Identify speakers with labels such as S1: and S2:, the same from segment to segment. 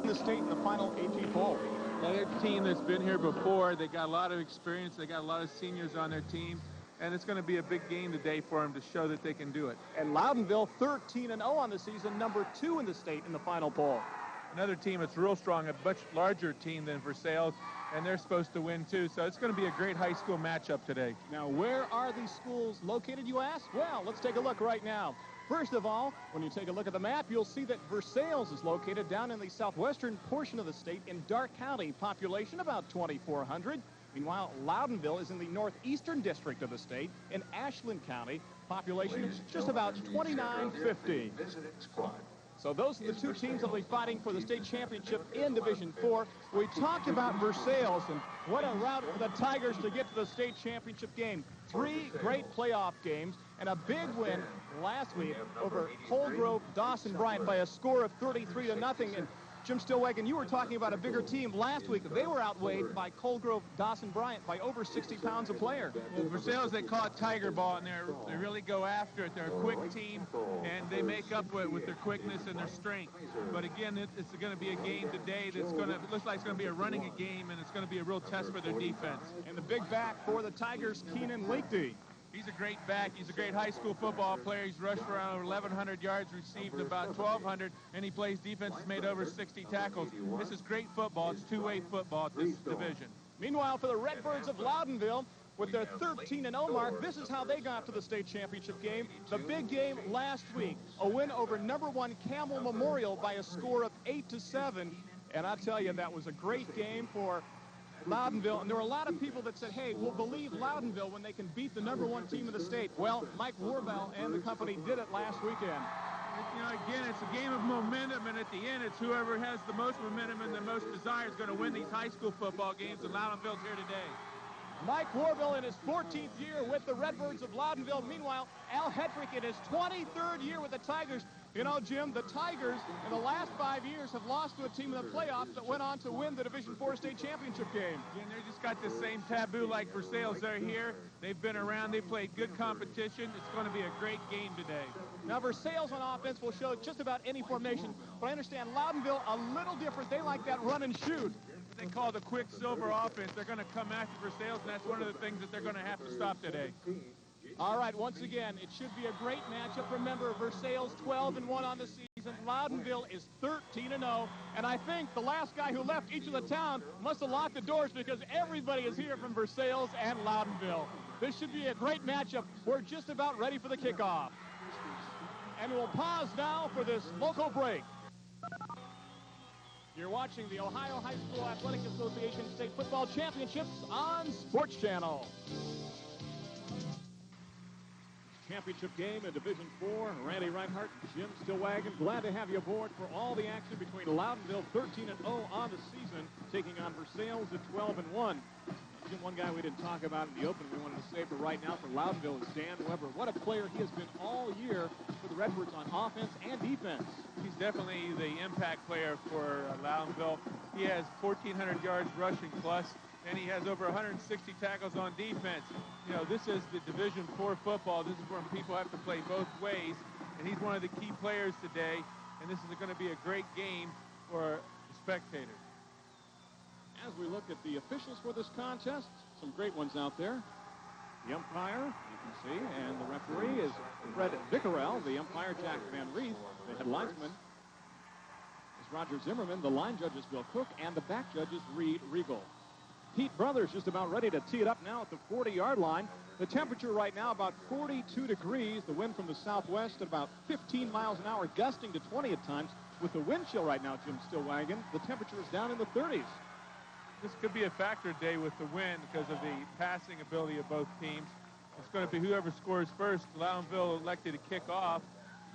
S1: the state in the final AP poll?
S2: Well, they're a team that's been here before. They got a lot of experience. They got a lot of seniors on their team. And it's going to be a big game today for them to show that they can do it.
S1: And Loudonville 13-0 on the season, number 2 in the state in the final poll.
S2: Another team that's real strong, a much larger team than Versailles, and they're supposed to win too. So it's going to be a great high school matchup today.
S1: Now, where are these schools located, you ask? Well, let's take a look right now. First of all, when you take a look at the map, you'll see that Versailles is located down in the southwestern portion of the state in Dark County, population about 2,400. Meanwhile, Loudonville is in the northeastern district of the state in Ashland County, population of just about 2,950. So those are the two teams that will be fighting for the state championship in Division 4. We talked about Versailles and what a route for the Tigers to get to the state championship game. 3 great playoff games and a big win last week over Coldgrove Dawson Bryant by a score of 33-0. And Jim Stillwagon, you were talking about a bigger team last week. They were outweighed by Coldgrove Dawson Bryant by over 60 pounds a player.
S2: Well, Versailles, they call it tiger ball, and they really go after it. They're a quick team, and they make up with their quickness and their strength. But again, it's going to be a game today that's going to, it looks like it's going to be a running game, and it's going to be a real test for their defense.
S1: And the big back for the Tigers, Keenan Leakty.
S2: He's a great back. He's a great high school football player. He's rushed for around 1,100 yards, received about 1,200, and he plays defense. He's made over 60 tackles. This is great football. It's two-way football at this division.
S1: Meanwhile, for the Redbirds of Loudonville, with their 13-0 mark, this is how they got to the state championship game. The big game last week, a win over number 1 Campbell Memorial by a score of 8-7. And I tell you, that was a great game for Loudonville, and there were a lot of people that said, hey, we'll believe Loudonville when they can beat the number 1 team in the state. Well, Mike Warbell and the company did it last weekend.
S2: You know, again, it's a game of momentum, and at the end, it's whoever has the most momentum and the most desire is going to win these high school football games, and Loudonville's here today.
S1: Mike Warbell in his 14th year with the Redbirds of Loudonville. Meanwhile, Al Hedrick in his 23rd year with the Tigers. You know, Jim, the Tigers in the last 5 years have lost to a team in the playoffs that went on to win the Division 4 state championship game.
S2: And they just got the same taboo like Versailles. They're here. They've been around. They played good competition. It's going to be a great game today.
S1: Now, Versailles on offense will show just about any formation, but I understand Loudonville a little different. They like that run and shoot.
S2: They call the Quicksilver offense. They're going to come after Versailles, and that's one of the things that they're going to have to stop today.
S1: All right, once again, it should be a great matchup. Remember, Versailles 12-1 on the season. Loudonville is 13-0. And I think the last guy who left each of the town must have locked the doors because everybody is here from Versailles and Loudonville. This should be a great matchup. We're just about ready for the kickoff. And we'll pause now for this local break. You're watching the Ohio High School Athletic Association State Football Championships on Sports Channel. Championship game in Division 4. Randy Reinhardt, Jim Stillwagon, glad to have you aboard for all the action between Loudonville 13-0 on the season, taking on Versailles at 12-1. Jim, one guy we didn't talk about in the open we wanted to say for right now for Loudonville is Dan Weber. What a player he has been all year for the Redbirds on offense and defense.
S2: He's definitely the impact player for Loudonville. He has 1,400 yards rushing plus, and he has over 160 tackles on defense. You know, this is the Division 4 football. This is where people have to play both ways, and he's one of the key players today, and this is going to be a great game for the spectators.
S1: As we look at the officials for this contest, some great ones out there. The umpire, you can see, and the referee is Fred Vickerell. The umpire, Jack Van Reeth. The head linesman is Roger Zimmerman. The line judge is Bill Cook, and the back judge is Reed Regal. Pete Brothers just about ready to tee it up now at the 40-yard line. The temperature right now about 42 degrees. The wind from the southwest at about 15 miles an hour, gusting to 20 at times. With the wind chill right now, Jim Stillwagon, the temperature is down in the 30s.
S2: This could be a factor today with the wind because of the passing ability of both teams. It's going to be whoever scores first. Loudonville elected to kick off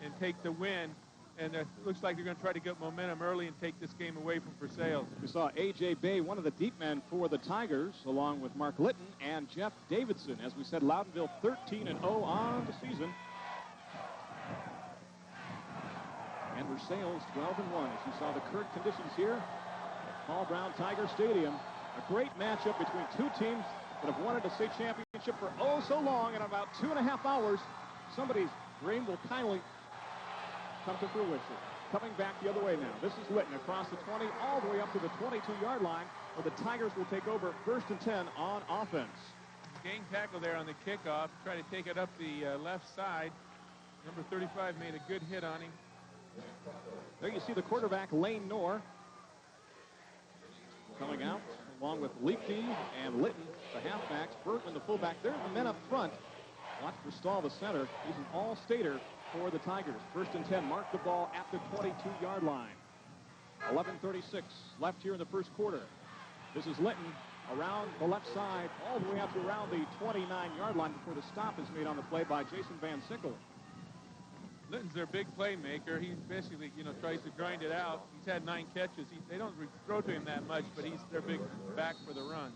S2: and take the win. And it looks like they're going to try to get momentum early and take this game away from Versailles.
S1: We saw A.J. Bay, one of the deep men for the Tigers, along with Mark Litton and Jeff Davidson. As we said, Loudonville 13-0 on the season. And Versailles 12-1. As you saw the current conditions here at Paul Brown Tiger Stadium. A great matchup between two teams that have wanted a state championship for oh so long. In about 2.5 hours, somebody's dream will kindly come to fruition. coming back the other way now. This is Litton across the 20, all the way up to the 22-yard line, where the Tigers will take over 1st and 10 on offense.
S2: Game tackle there on the kickoff. Try to take it up the left side. Number 35 made a good hit on him.
S1: There you see the quarterback, Lane Knorr, coming out, along with Leakey and Litton, the halfbacks. Bergman, the fullback. They're the men up front. Watch for Stahl, the center. He's an all-stater for the Tigers. 1st and 10, mark the ball at the 22-yard line. 11:36 left here in the first quarter. This is Litton around the left side, all the way up to around the 29-yard line before the stop is made on the play by Jason Van Sickle.
S2: Litton's their big playmaker. He basically, tries to grind it out. He's had 9 catches. They don't throw to him that much, but he's their big back for the run.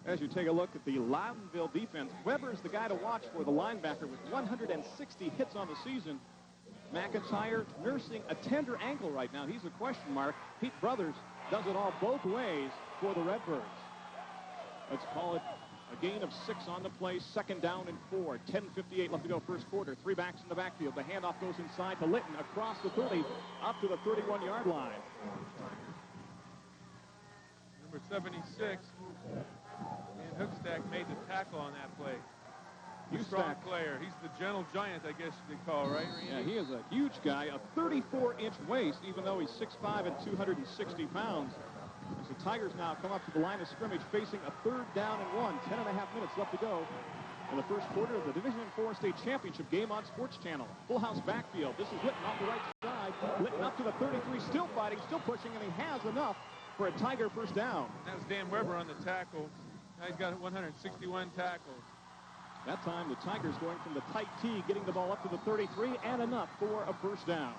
S1: As you take a look at the Loudonville defense, Weber's the guy to watch for, the linebacker, with 160 hits on the season. McIntyre nursing a tender ankle right now. He's a question mark. Pete Brothers does it all both ways for the Redbirds. Let's call it a gain of 6 on the play. 2nd down and 4. 10:58 left to go first quarter. 3 backs in the backfield. The handoff goes inside to Litton across the 30 up to the 31-yard line.
S2: Number 76, and Hookstack made the tackle on that play. He's a strong player. He's the gentle giant, I guess they call, right, Randy?
S1: Yeah, he is a huge guy, a 34-inch waist, even though he's 6'5" and 260 pounds. As the Tigers now come up to the line of scrimmage, facing a 3rd down and 1. 10.5 minutes left to go in the first quarter of the Division IV State Championship game on Sports Channel. Full house backfield. This is Litton off the right side. Litton up to the 33, still fighting, still pushing, and he has enough for a Tiger first down.
S2: That was Dan Weber on the tackle. Now he's got 161 tackles.
S1: That time, the Tigers going from the tight tee, getting the ball up to the 33, and enough for a first down.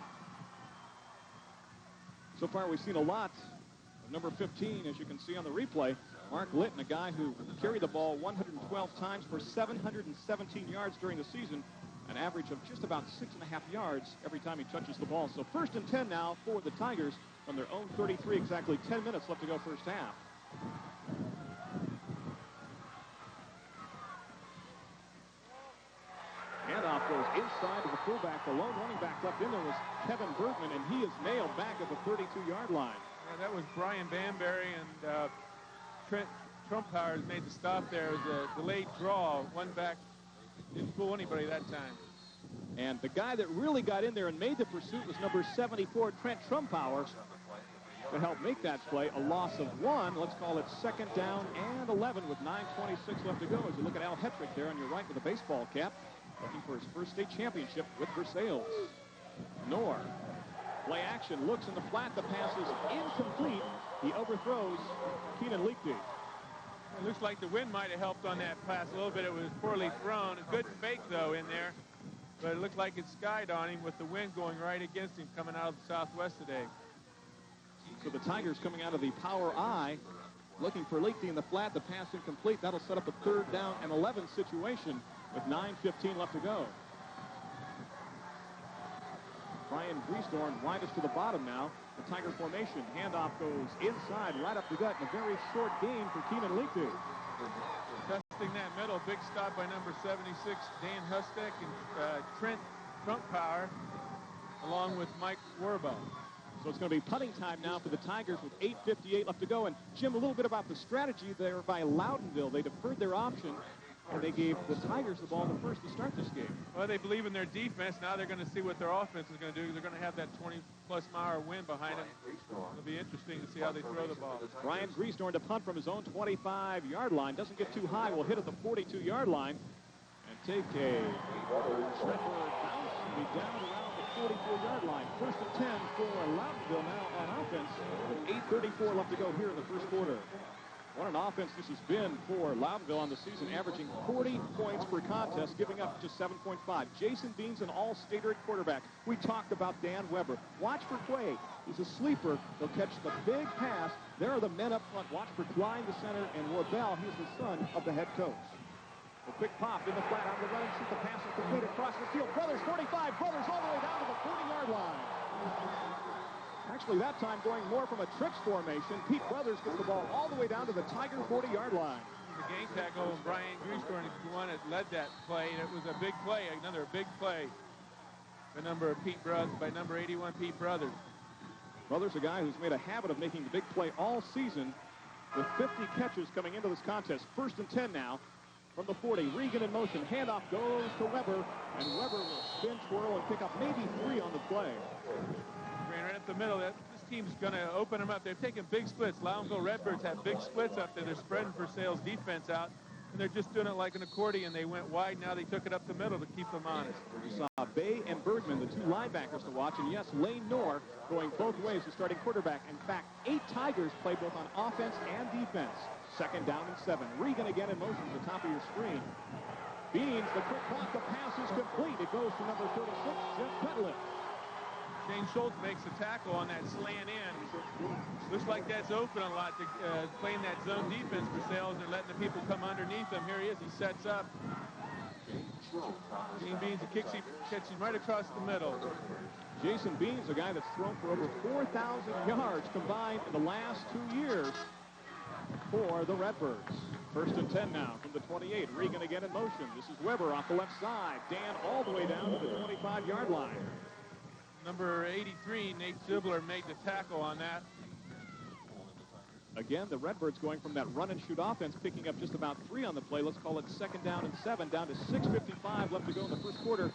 S1: So far, we've seen a lot of number 15, as you can see on the replay. Mark Litton, a guy who carried the ball 112 times for 717 yards during the season, an average of just about 6.5 yards every time he touches the ball. So 1st and 10 now for the Tigers from their own 33, exactly 10 minutes left to go first half. Handoff goes inside to the fullback. The lone running back left in there was Kevin Bergman, and he is nailed back at the 32-yard line.
S2: Yeah, that was Brian Banbury, and Trent Trumpowers made the stop there. It was a delayed draw. One back didn't fool anybody that time.
S1: And the guy that really got in there and made the pursuit was number 74, Trent Trumpowers, to help make that play. A loss of 1. Let's call it 2nd down and 11 with 9:26 left to go. As you look at Al Hetrick there on your right with a baseball cap, looking for his first state championship with Versailles. Knorr. Play action, looks in the flat. The pass is incomplete. He overthrows Keenan Leakey.
S2: It looks like the wind might have helped on that pass a little bit. It was poorly thrown. A good fake, though, in there. But it looked like it skied on him with the wind going right against him coming out of the southwest today.
S1: So the Tigers coming out of the power I, looking for Leakey in the flat. The pass incomplete. That'll set up a 3rd down and 11 situation with 9:15 left to go. Brian Griesdorn widest to the bottom now. The Tiger formation. Handoff goes inside, right up the gut, in a very short gain for Keenan Leakey.
S2: Testing that middle. Big stop by number 76, Dan Hustek, and Trent Trumppower, along with Mike Werba.
S1: So it's going to be punting time now for the Tigers with 8:58 left to go. And, Jim, a little bit about the strategy there by Loudonville. They deferred their option, and they gave the Tigers the ball the first to start this game.
S2: Well, they believe in their defense. Now they're going to see what their offense is going to do. They're going to have that 20-plus-mile wind behind them. It'll be interesting to see how they throw the ball.
S1: Brian Griesdorn to punt from his own 25-yard line. Doesn't get too high. Will hit at the 42-yard line and take a shredder bounce and be down around the 44-yard line. 1st and 10 for Loudonville now on offense with 8:34 left to go here in the first quarter. What an offense this has been for Loudonville on the season, averaging 40 points per contest, giving up just 7.5. Jason Bean's an all-stater at quarterback. We talked about Dan Weber. Watch for Quay. He's a sleeper. He'll catch the big pass. There are the men up front. Watch for Klein, the center, and Warbell. He's the son of the head coach. A quick pop in the flat on the run and shoot. The pass is complete across the field. Brothers, 45. Brothers all the way down to the 40-yard line. Actually, that time going more from a tricks formation. Pete Brothers gets the ball all the way down to the Tiger 40-yard line.
S2: The game tackle, and Brian Griesdorn is the one that led that play, and it was a big play, another big play. by number 81 Pete Brothers.
S1: Brothers, a guy who's made a habit of making the big play all season with 50 catches coming into this contest. 1st and 10 now from the 40. Regan in motion. Handoff goes to Weber, and Weber will spin, twirl, and pick up maybe 3 on the play.
S2: Ran right up the middle. This team's going to open them up. They're taking big splits. Loudonville Redbirds have big splits up there. They're spreading Versailles defense out, and they're just doing it like an accordion. They went wide. Now they took it up the middle to keep them honest.
S1: We saw Bay and Bergman, the 2 linebackers to watch, and yes, Lane Knorr going both ways, the starting quarterback. In fact, 8 Tigers play both on offense and defense. 2nd down and 7. Regan again in motion to the top of your screen. Beans, the quick block, the pass is complete. It goes to number 36, Jeff Cutlet.
S2: Shane Schultz makes the tackle on that slant in. Looks like that's open a lot to playing that zone defense for Sales. They're letting the people come underneath him. Here he is. He sets up. Gene Beans catches him right across the middle.
S1: Jason Beans, a guy that's thrown for over 4,000 yards combined in the last 2 years for the Redbirds. 1st and 10 now from the 28. Regan again in motion. This is Weber off the left side. Dan all the way down to the 25-yard line.
S2: Number 83, Nate Zibler, made the tackle on that.
S1: Again, the Redbirds going from that run-and-shoot offense, picking up just about 3 on the play. Let's call it 2nd down and 7, down to 6:55 left to go in the first quarter.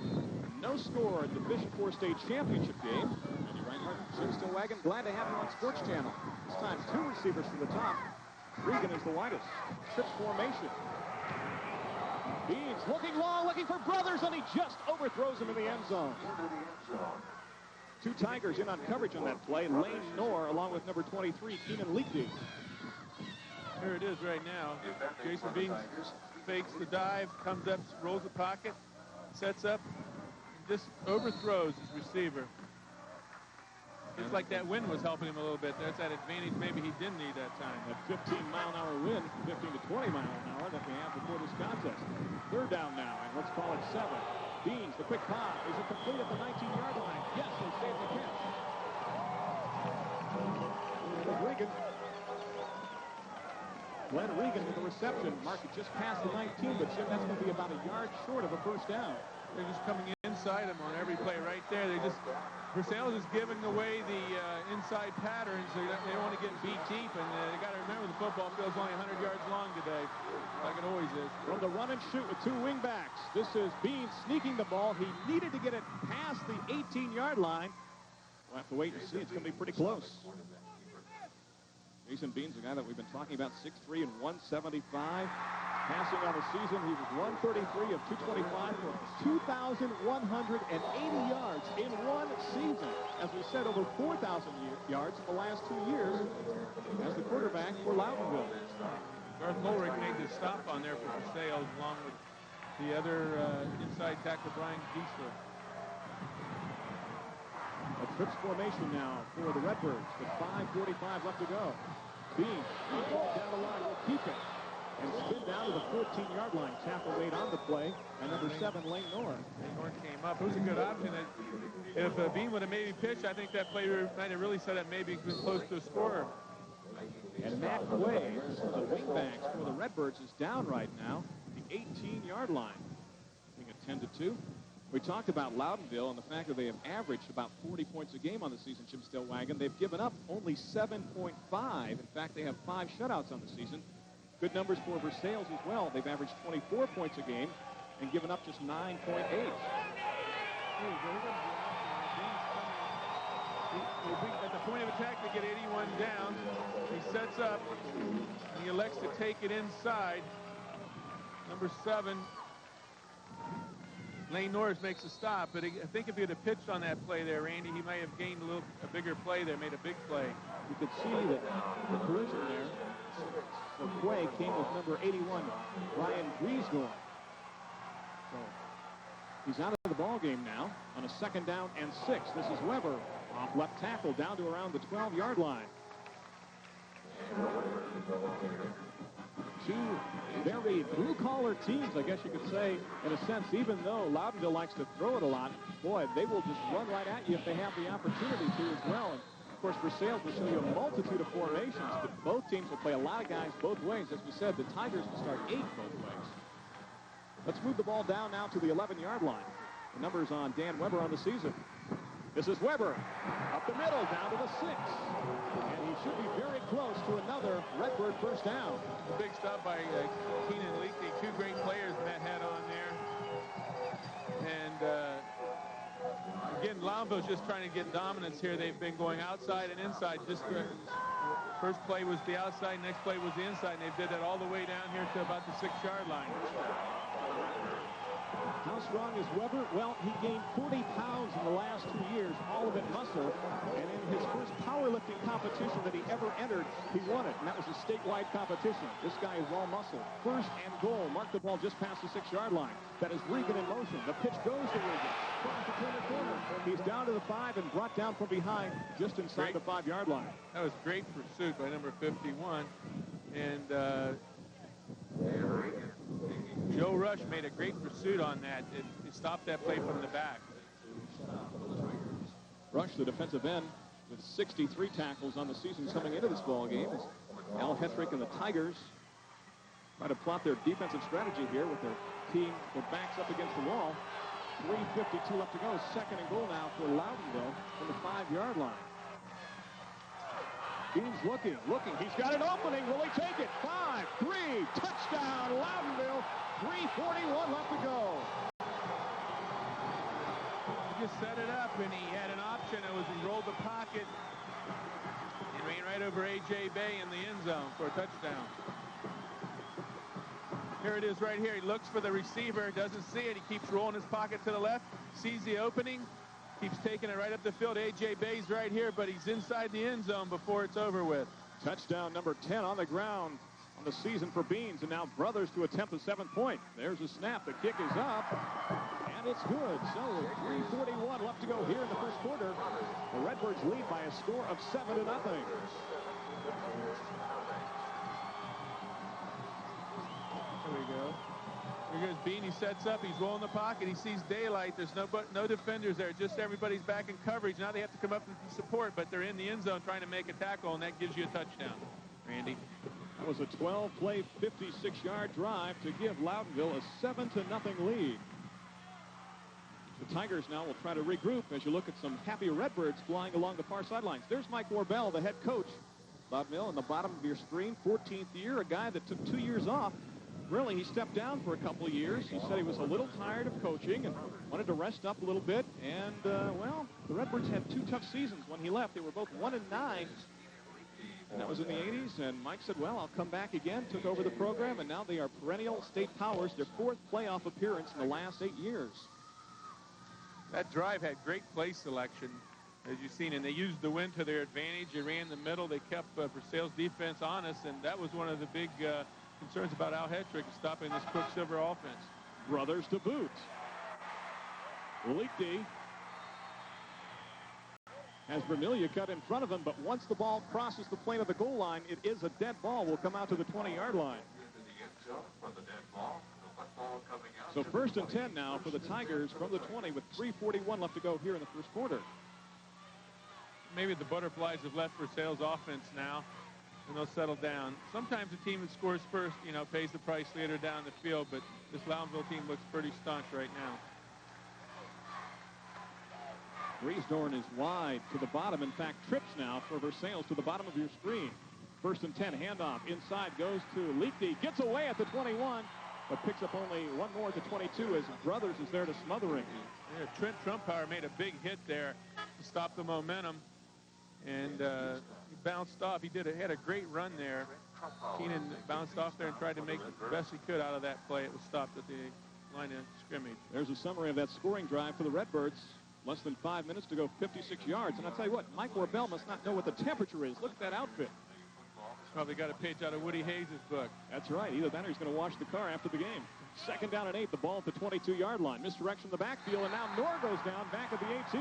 S1: No score in the Division IV state championship game. Andy Reinhardt, Jim Stillwagon, glad to have you on Sports Channel. This time 2 receivers from the top. Regan is the widest. Trips formation. Beans looking long, looking for Brothers, and he just overthrows him in the end zone. 2 Tigers in on coverage on that play. Lane Knorr along with number 23, Keenan Leakney.
S2: Here it is right now. Jason Beans fakes the dive, comes up, rolls the pocket, sets up, just overthrows his receiver. It's like that wind was helping him a little bit. That's that advantage maybe he didn't need that time.
S1: That 15-mile-an-hour wind, 15 to 20 miles an hour that we have before this contest. 3rd down now, and let's call it 7. Beans, the quick pass. Is it complete at the 19-yard line? Yes, they save the catch. Regan. Glenn Regan with the reception. Mark it just past the 19, but Jim, that's going to be about a yard short of a 1st down.
S2: They're just coming inside him on every play right there. Versailles is giving away the inside patterns. They don't want to get beat deep, and they got to remember the football field's only 100 yards long today, like it always is.
S1: From the run and shoot with 2 wingbacks, this is Beans sneaking the ball. He needed to get it past the 18-yard line. We'll have to wait and see. It's going to be pretty close. Jason Beans, a guy that we've been talking about, 6'3" and 175. Passing on the season, he was 133 of 225 for 2,180 yards in one season. As we said, over 4,000 yards in the last 2 years as the quarterback for Loudonville.
S2: Garth Mulrick made the stop on there for Versailles along with the other inside tackler, Brian Giesler.
S1: A trips formation now for the Redbirds with 5:45 left to go. Beans, ball down the line, will keep it. And spin down to the 14-yard line. Tackle made on the play. And number 7, Lane Knorr.
S2: Lane Knorr came up. It was a good option. If Bean would have maybe pitched, I think that player might have really set up maybe close to a scorer.
S1: And Matt Quay, the wingbacks for the Redbirds, is down right now. The 18-yard line. Being a 10-2. We talked about Loudonville and the fact that they have averaged about 40 points a game on the season, Jim Stillwagon. They've given up only 7.5. In fact, they have 5 shutouts on the season. Good numbers for Versailles as well. They've averaged 24 points a game and given up just 9.8.
S2: At the point of attack, they get 81 down. He sets up. And he elects to take it inside. Number 7, Lane Norris makes a stop. But I think if he had pitched on that play there, Randy, he might have gained a bigger play there, made a big play.
S1: You could see that the collision there for Quay came with number 81, Ryan Griesgorn. So he's out of the ball game now on a 2nd down and 6. This is Weber off left tackle down to around the 12-yard line. 2 very blue-collar teams, I guess you could say, in a sense, even though Loudonville likes to throw it a lot. Boy, they will just run right at you if they have the opportunity to as well. And of course, Versailles will show you a multitude of formations, but both teams will play a lot of guys both ways. As we said, the Tigers will start 8 both ways. Let's move the ball down now to the 11-yard line. The numbers on Dan Weber on the season. This is Weber. Up the middle, down to the 6. And he should be very close to another Redbird first down.
S2: A big stop by Keenan Leakney. Two great players Matt had on there. And again, Loudonville's just trying to get dominance here. They've been going outside and inside. Just first play was the outside, next play was the inside, and they did that all the way down here to about the 6-yard line.
S1: How strong is Weber? Well, he gained 40 pounds in the last 2 years, all of it muscle. And in his first powerlifting competition that he ever entered, he won it. And that was a statewide competition. This guy is all muscle. First and goal. Mark the ball just past the 6-yard line. That is Regan in motion. The pitch goes to Regan. Tries to turn the corner. He's down to the 5 and brought down from behind just inside the 5-yard line.
S2: That was great pursuit by number 51. And Joe Rush made a great pursuit on that. It stopped that play from the back.
S1: Rush, the defensive end, with 63 tackles on the season coming into this ball game. Al Hetrick and the Tigers try to plot their defensive strategy here with their team that backs up against the wall. 3:52 left to go. Second and goal now for Loudonville from the 5-yard line. Beans looking. He's got an opening. Will he take it? 5-3. Touchdown, Loudonville. 3:41 left to go.
S2: He just set it up, and he had an option. It was he rolled the pocket and ran right over A.J. Bay in the end zone for a touchdown. Here it is right here. He looks for the receiver, doesn't see it. He keeps rolling his pocket to the left, sees the opening, keeps taking it right up the field. A.J. Bay's right here, but he's inside the end zone before it's over with.
S1: Touchdown number 10 on the ground on the season for Beans, and now Brothers to attempt the 7th point. There's a snap. The kick is up, and it's good. So 3:41 left to go here in the first quarter. The Redbirds lead by a score of 7-0.
S2: There we go. Here goes Bean. He sets up. He's rolling the pocket. He sees daylight. There's no defenders there. Just everybody's back in coverage. Now they have to come up and support, but they're in the end zone trying to make a tackle, and that gives you a touchdown, Randy.
S1: That was a 12-play, 56-yard drive to give Loudonville a 7-0 lead. The Tigers now will try to regroup as you look at some happy Redbirds flying along the far sidelines. There's Mike Warbell, the head coach. Loudonville in the bottom of your screen, 14th year, a guy that took 2 years off. Really, he stepped down for a couple of years. He said he was a little tired of coaching and wanted to rest up a little bit. And, well, the Redbirds had 2 tough seasons when he left. They were both 1-9. And that was in the 80s. And Mike said, well, I'll come back again, took over the program, and now they are perennial state powers, their 4th playoff appearance in the last 8 years.
S2: That drive had great play selection, as you've seen, and they used the wind to their advantage. They ran the middle. They kept Versailles' defense honest, and that was one of the big concerns about Al Hetrick, stopping this Quicksilver offense.
S1: Brothers to boot. Leakney has Vermillion cut in front of him, but once the ball crosses the plane of the goal line, it is a dead ball. Will come out to the 20-yard line. So 1st and 10 now for the Tigers from the 20 with 3:41 left to go here in the first quarter.
S2: Maybe the Butterflies have left Versailles' offense now, and they'll settle down. Sometimes the team that scores first, pays the price later down the field, but this Loudonville team looks pretty staunch right now.
S1: Griesdorn is wide to the bottom. In fact, trips now for Versailles to the bottom of your screen. 1st and 10, handoff inside goes to Leakney. Gets away at the 21, but picks up only one more at the 22 as Brothers is there to smother him.
S2: Yeah, Trent Trumpauer made a big hit there to stop the momentum, and he bounced off. He had a great run there. Keenan bounced off there and tried to make the best he could out of that play. It was stopped at the line of scrimmage.
S1: There's a summary of that scoring drive for the Redbirds. Less than 5 minutes to go, 56 yards. And I'll tell you what, Mike Warbell must not know what the temperature is. Look at that outfit.
S2: Probably got a page out of Woody Hayes' book.
S1: That's right. Either that or he's going to wash the car after the game. 2nd down and 8. The ball at the 22-yard line. Misdirection in the backfield, and now Knorr goes down back at the 18.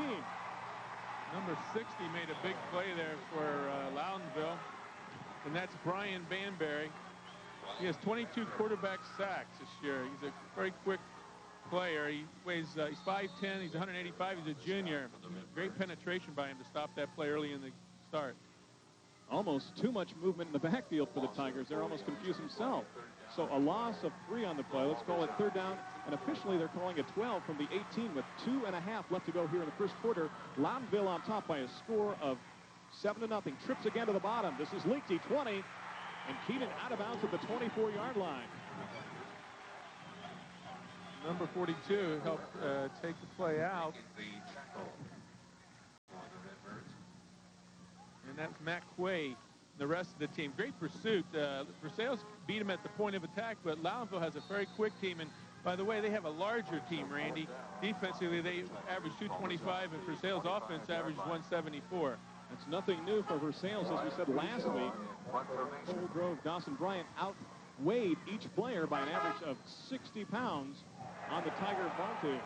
S2: Number 60 made a big play there for Loudonville, and that's Brian Banbury. He has 22 quarterback sacks this year. He's a very quick player. He's 5'10", he's 185, he's a junior. Great penetration by him to stop that play early in the start.
S1: almost too much movement in the backfield for the Tigers. They're almost confused themselves. So a loss of 3 on the play. Let's call it third down. And officially they're calling it 12 from the 18 with 2.5 left to go here in the first quarter. Loudonville on top by a score of 7-0. Trips again to the bottom. This is Leakey, 20. And Keenan out of bounds at the 24-yard line.
S2: Number 42 helped take the play out. And that's Matt Quay, the rest of the team. Great pursuit. Versailles beat him at the point of attack, but Loudonville has a very quick team. And by the way, they have a larger team, Randy. Defensively, they average 225, and Versailles' offense averages 174.
S1: That's nothing new for Versailles, as we said last week. Cole Grove, Dawson Bryant outweighed each player by an average of 60 pounds on the Tiger varsity.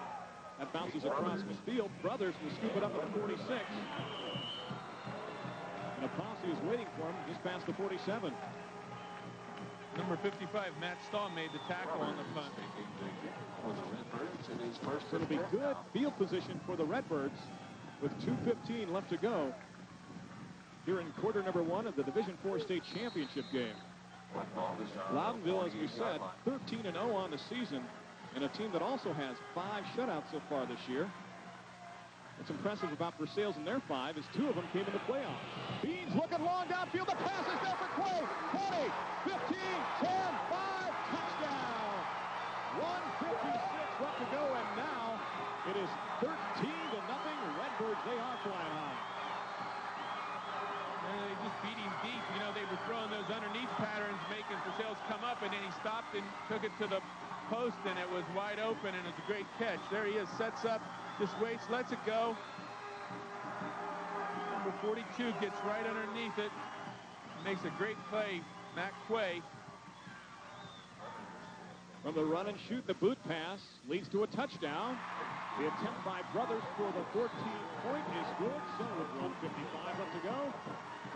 S1: That bounces across the field. Brothers will scoop it up at the 46. And a posse is waiting for him just past the 47.
S2: Number 55, Matt Stahl, made the tackle on the punt.
S1: So it'll be good field position for the Redbirds with 2:15 left to go here in quarter number 1 of the Division IV state championship game. Loudonville, as we said, 13-0 on the season, and a team that also has 5 shutouts so far this year. What's impressive about Versailles in their 5 is 2 of them came in the playoffs. Beans looking long downfield. The pass is there for Quay. 20, 15, 10, 5, touchdown. 1:56 left to go, and now it is 13-0. Redbirds, they are flying high.
S2: And they just beat him deep. You know, they were throwing those underneath patterns, making Versailles come up, and then he stopped and took it to the post, and it was wide open, and it's a great catch. There he is, sets up, just waits, lets it go. Number 42 gets right underneath it, makes a great play, Matt Quay.
S1: From the run and shoot, the boot pass leads to a touchdown. The attempt by Brothers for the 14-point is good. So with 1:55 left to go,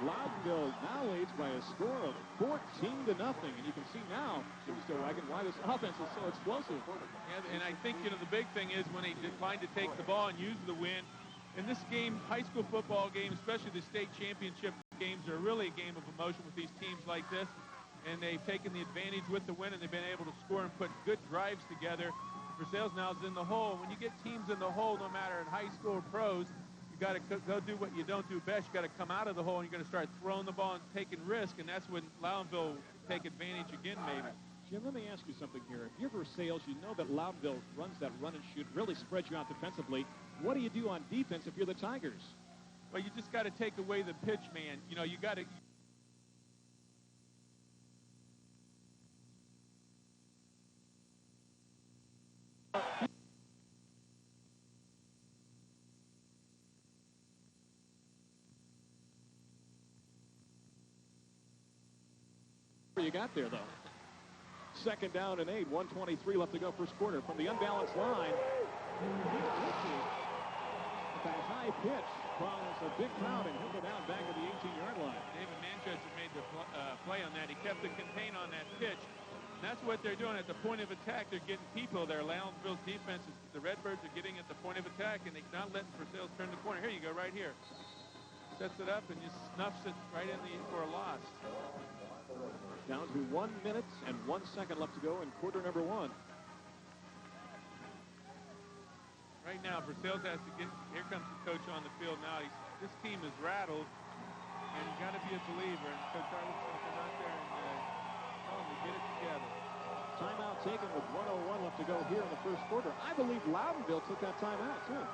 S1: Loudonville now leads by a score of 14-0. And you can see now, Jim's still wagging, why this offense is so explosive.
S2: Yeah, and I think, you know, the big thing is when they declined to take the ball and use the wind. In this game, high school football game, especially the state championship games, are really a game of emotion with these teams like this. And they've taken the advantage with the win, and they've been able to score and put good drives together. Versailles now is in the hole. When you get teams in the hole, no matter in high school or pros, you got to go do what you don't do best. You got to come out of the hole, and you're going to start throwing the ball and taking risk, and that's when Loudonville take advantage again, maybe.
S1: Jim, let me ask you something here. If you're Versailles, you know that Loudonville runs that run and shoot, really spreads you out defensively. What do you do on defense if you're the Tigers?
S2: Well, you just got to take away the pitch, man. You know, you got to...
S1: You got there, though. Second down and 8, 1:23 left to go first quarter. From the unbalanced line, that high pitch draws a big crowd and he'll go down back at the 18-yard line.
S2: David Manchester made the play on that. He kept the contain on that pitch. And that's what they're doing at the point of attack. They're getting people there. Loudonville's defense, the Redbirds are getting at the point of attack, and they're not letting Versailles turn the corner. Here you go, right here. Sets it up and just snuffs it right in for a loss.
S1: Down to 1 minute and 1 second left to go in quarter number 1.
S2: Right now, Versailles has to get, here comes the coach on the field now. This team is rattled, and you got to be a believer. And Coach Arlington out there and tell them to get it together.
S1: Timeout taken with 1:01 left to go here in the first quarter. I believe Loudonville took that timeout, too.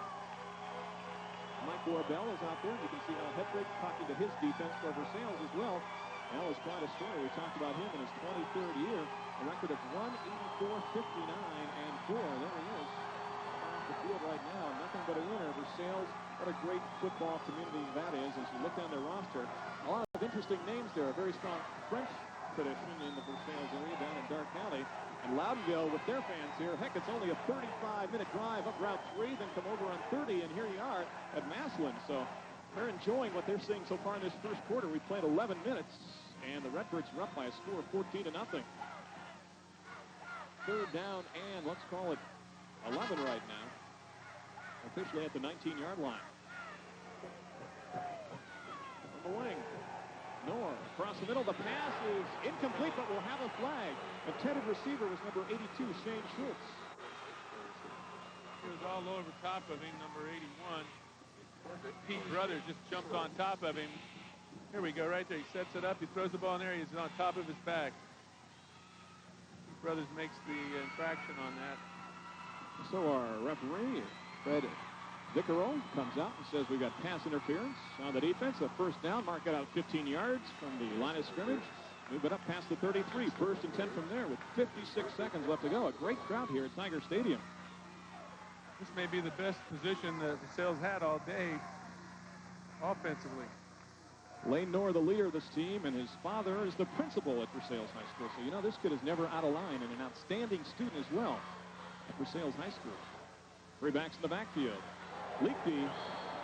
S1: Mike Gorbell is out there. You can see Al Hedrick talking to his defense for Versailles as well. Al is quite a story. We talked about him in his 23rd year. A record of 184, 59, and 4. There he is. Off the field right now. Nothing but a winner. Versailles, what a great football community that is as you look down their roster. A lot of interesting names there. A very strong French tradition in the Versailles area down in Dark County. And Loudonville with their fans here. Heck, it's only a 35-minute drive up Route 3, then come over on 30, and here you are at Massillon. So they're enjoying what they're seeing so far in this first quarter. We played 11 minutes, and the Redbirds are up by a score of 14-0. Third down, and let's call it 11 right now. Officially at the 19-yard line. On the wing, Noah Across the middle, the pass is incomplete, but will have a flag. Intended receiver was number 82, Shane Schultz.
S2: He was all over top of him, number 81. Pete Brothers just jumped on top of him. Here we go, right there. He sets it up. He throws the ball in there. He's on top of his back. Pete Brothers makes the infraction on that.
S1: So our referee, Fred Vicaro, comes out and says we got pass interference on the defense. A first down, mark it out 15 yards from the line of scrimmage. Move it up past the 33. First and 10 from there with 56 seconds left to go. A great crowd here at Tiger Stadium.
S2: This may be the best position that Versailles had all day offensively.
S1: Lane Knorr, the leader of this team, and his father is the principal at Versailles High School. So, you know, this kid is never out of line and an outstanding student as well at Versailles High School. Three backs in the backfield. Leakby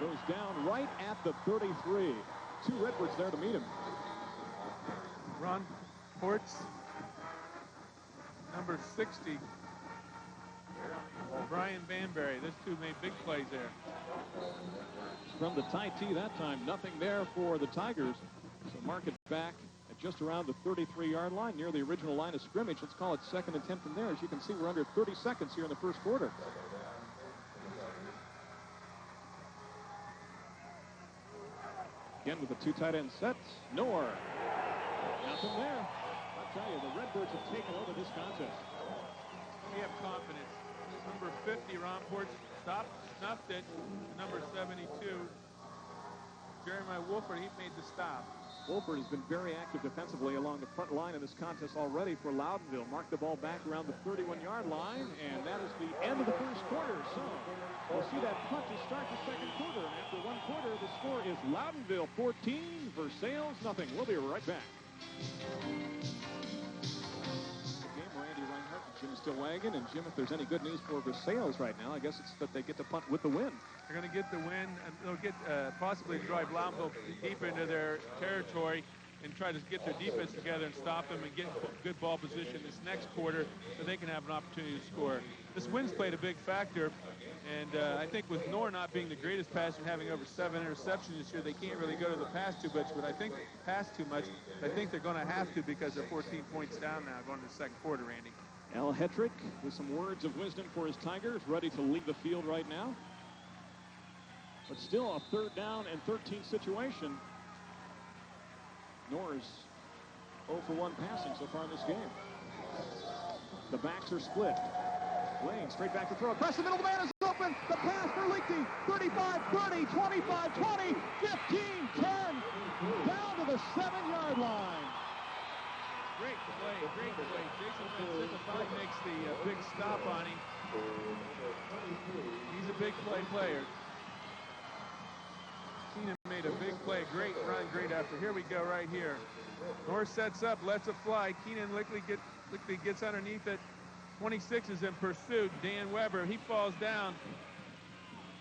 S1: goes down right at the 33. Two Redbirds there to meet him.
S2: Ron Ports, number 60. Brian Banbury. Those two made big plays there.
S1: From the tie tee that time, nothing there for the Tigers. So mark it back at just around the 33-yard line, near the original line of scrimmage. Let's call it second and 10 from there. As you can see, we're under 30 seconds here in the first quarter. Again with the two tight end set. Knorr. Nothing there. I'll tell you, the Redbirds have taken over this contest.
S2: We have confidence. Number 50, Ron Porch, snuffed it. Number 72, Jeremiah Wolford, he made the stop.
S1: Wolford has been very active defensively along the front line of this contest already for Loudonville. Marked the ball back around the 31-yard line, and that is the end of the first quarter. So we'll see that punt to start the second quarter. And after one quarter, the score is Loudonville 14, Versailles nothing. We'll be right back. Jim Stillwagon. And Jim, if there's any good news for Versailles right now, I guess it's that they get to punt with the win.
S2: They're going to get the win, and they'll get possibly drive Loudonville deep into their territory and try to get their defense together and stop them and get good ball position this next quarter so they can have an opportunity to score. This win's played a big factor, and I think with Knorr not being the greatest passer, having over 7 interceptions this year, they can't really go to the pass too much, but I think pass too much. I think they're going to have to because they're 14 points down now going into the second quarter, Randy.
S1: Al Hetrick with some words of wisdom for his Tigers, ready to leave the field right now. But still a third down and 13 situation. Knorr's 0 for 1 passing so far in this game. The backs are split. Lane straight back to throw. Across the middle, the man is open. The pass for Leakby. 35-30, 25-20, 15-10. Down to the 7-yard line.
S2: Great play, great play. Jason Van makes the big stop on him. He's a big player. Keenan made a big play, great run, great effort. Here we go right here. North sets up, lets it fly. Keenan Lickley gets underneath it. 26 is in pursuit. Dan Weber, he falls down.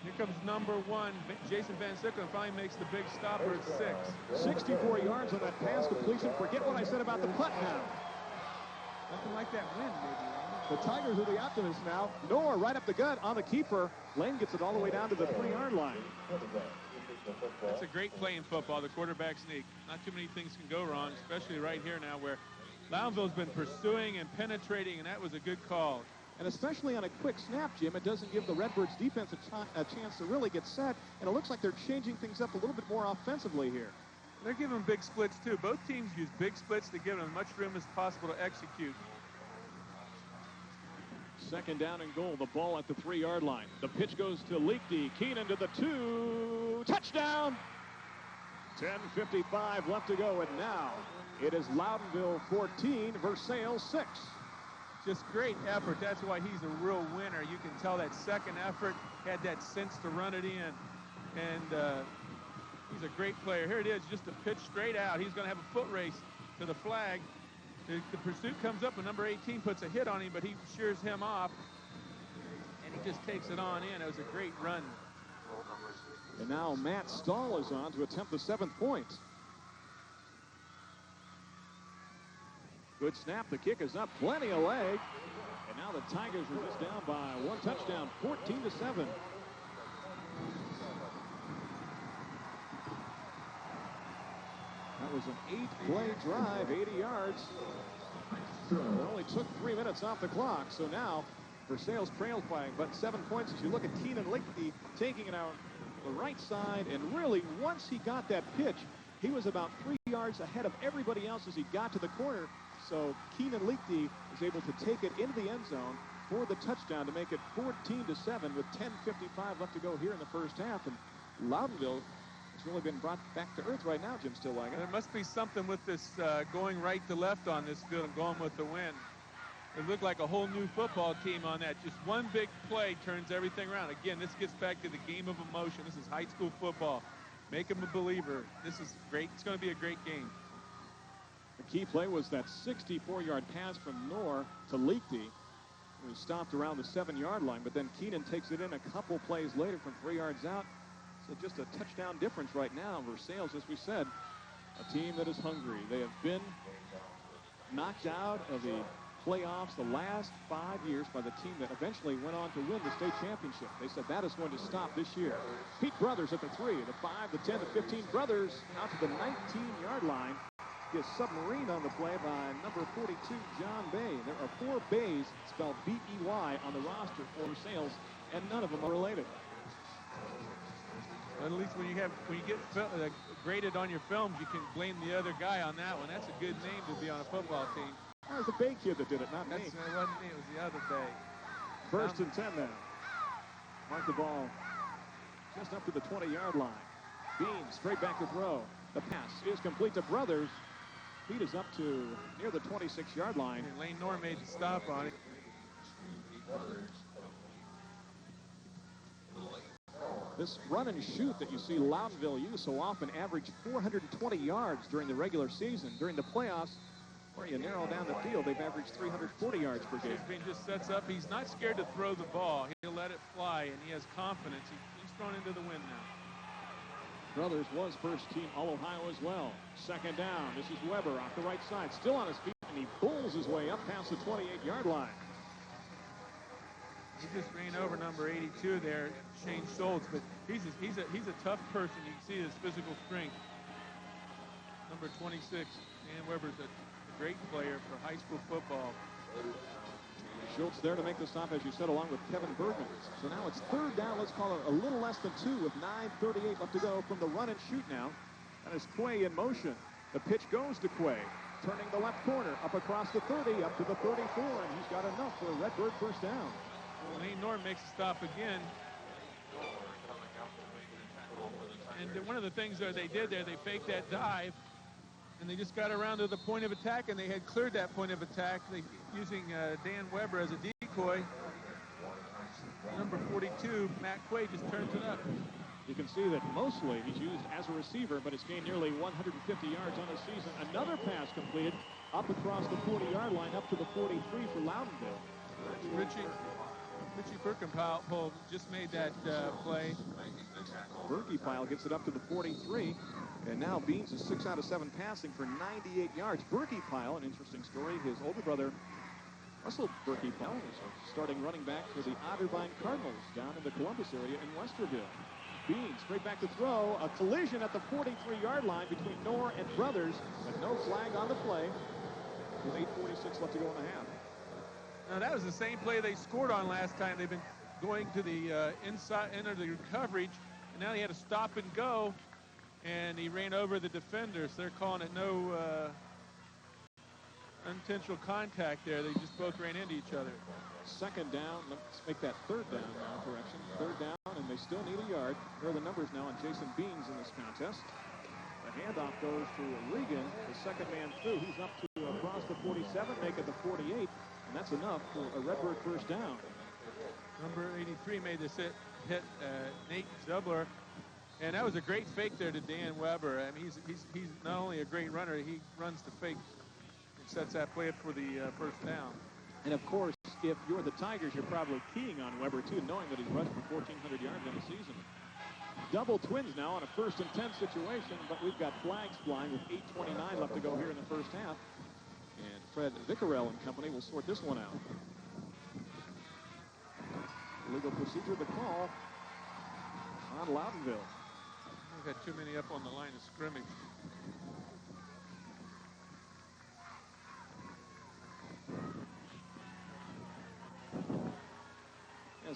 S2: Here comes number 1, Jason Van Sicklen, finally makes the big stop for 6.
S1: 64 yards on that pass completion. Forget what I said about the punt now.
S2: Nothing like that win, maybe.
S1: The Tigers are the optimists now. Knorr right up the gut on the keeper. Lane gets it all the way down to the 3-yard line.
S2: That's a great play in football, the quarterback sneak. Not too many things can go wrong, especially right here now where Loudonville's been pursuing and penetrating, and that was a good call.
S1: And especially on a quick snap, Jim, it doesn't give the Redbirds defense a chance to really get set. And it looks like they're changing things up a little bit more offensively here.
S2: They're giving them big splits, too. Both teams use big splits to give them as much room as possible to execute.
S1: Second down and goal. The ball at the 3-yard line. The pitch goes to Leakby. Keenan to the 2. Touchdown! 10:55 left to go. And now it is Loudonville 14, Versailles 6.
S2: Just great effort. That's why he's a real winner. You can tell that second effort had that sense to run it in. And he's a great player. Here it is, just a pitch straight out. He's going to have a foot race to the flag. The pursuit comes up, and number 18 puts a hit on him, but he shears him off. And he just takes it on in. It was a great run.
S1: And now Matt Stahl is on to attempt the 7th point. Good snap. The kick is up. Plenty of leg. And now the Tigers are just down by 1 touchdown, 14-7. That was an 8-play drive, 80 yards. It only took 3 minutes off the clock. So now Versailles trails by but 7 points. As you look at Keenan Lichty taking it out the right side, and really once he got that pitch, he was about 3 yards ahead of everybody else as he got to the corner. So Keenan Lichty was able to take it into the end zone for the touchdown to make it 14-7 with 10:55 left to go here in the first half. And Loudonville has really been brought back to earth right now, Jim Stillwagon.
S2: There must be something with this going right to left on this field and going with the wind. It looked like a whole new football team on that. Just one big play turns everything around. Again, this gets back to the game of emotion. This is high school football. Make him a believer. This is great. It's going to be a great game.
S1: The key play was that 64-yard pass from Knorr to Lichty. It was stopped around the 7-yard line, but then Keenan takes it in a couple plays later from 3 yards out. So just a touchdown difference right now. Versailles, as we said, a team that is hungry. They have been knocked out of the playoffs the last 5 years by the team that eventually went on to win the state championship. They said that is going to stop this year. Pete Brothers at the 3, the 5, the 10, the 15. Brothers out to the 19-yard line. Is submarine on the play by number 42, John Bay. There are 4 Bays, spelled B-E-Y, on the roster for Versailles, and none of them are related.
S2: Well, at least when you get graded on your films, you can blame the other guy on that one. That's a good name to be on a football team.
S1: That was the Bay kid that did it, not me.
S2: It wasn't me, it was the other Bay.
S1: First and 10 now. Mark the ball just up to the 20-yard line. Beans straight back to throw. The pass is complete to Brothers. Pete is up to near the 26-yard line.
S2: And Lane Knorr made the stop on it.
S1: This run and shoot that you see Loudonville use so often averaged 420 yards during the regular season. During the playoffs, where you narrow down the field, they've averaged 340 yards per game.
S2: Bean just sets up. He's not scared to throw the ball. He'll let it fly, and he has confidence. He's thrown into the wind now.
S1: Brothers was first team All-Ohio as well. Second down. This is Weber off the right side. Still on his feet, and he pulls his way up past the 28-yard line.
S2: He just ran over number 82 there, Shane Schultz, but he's a tough person. You can see his physical strength. Number 26, Dan Weber's a great player for high school football.
S1: Schultz there to make the stop, as you said, along with Kevin Bergen. So now it's third down. Let's call it a little less than 2 with 9:38 left to go from the run and shoot now. That is Quay in motion. The pitch goes to Quay, turning the left corner, up across the 30, up to the 34, and he's got enough for a Redbird first down.
S2: Lane Knorr makes a stop again. And one of the things that they did there, they faked that dive, and they just got around to the point of attack, and they had cleared that point of attack using Dan Weber as a decoy. Number 42, Matt Quay, just turns it up.
S1: You can see that mostly he's used as a receiver, but has gained nearly 150 yards on the season. Another pass completed up across the 40-yard line, up to the 43 for Loudonville.
S2: Richie Birkenpile just made that play.
S1: Birkenpile gets it up to the 43, and now Beans is 6 out of 7 passing for 98 yards. Birkenpile, an interesting story, his older brother, Russell Birkenpile, is starting running back for the Otterbein Cardinals down in the Columbus area in Westerville. Beans straight back to throw. A collision at the 43-yard line between Knorr and Brothers, but no flag on the play with 8:46 left to go in the half.
S2: Now that was the same play they scored on last time. They've been going to the inside end of the coverage, and now he had to stop and go, and he ran over the defenders. They're calling it no unintentional contact there. They just both ran into each other.
S1: Second down. Let's make that third down now. Correction. Third down, and they still need a yard. Here are the numbers now on Jason Beans in this contest. The handoff goes to Regan, the second man through. He's up to across the 47, make it the 48, and that's enough for a Redbird first down.
S2: Number 83 made this hit Nate Zubler, and that was a great fake there to Dan Weber. I mean, he's not only a great runner, he runs the fake and sets that play up for the first down.
S1: And of course, if you're the Tigers, you're probably keying on Weber too, knowing that he's rushed for 1,400 yards in a season. Double twins now on a 1st and 10 situation, but we've got flags flying with 8:29 left to go here in the first half. And Fred Vickerell and company will sort this one out. Legal procedure, the call on Loudonville.
S2: We've had too many up on the line of scrimmage.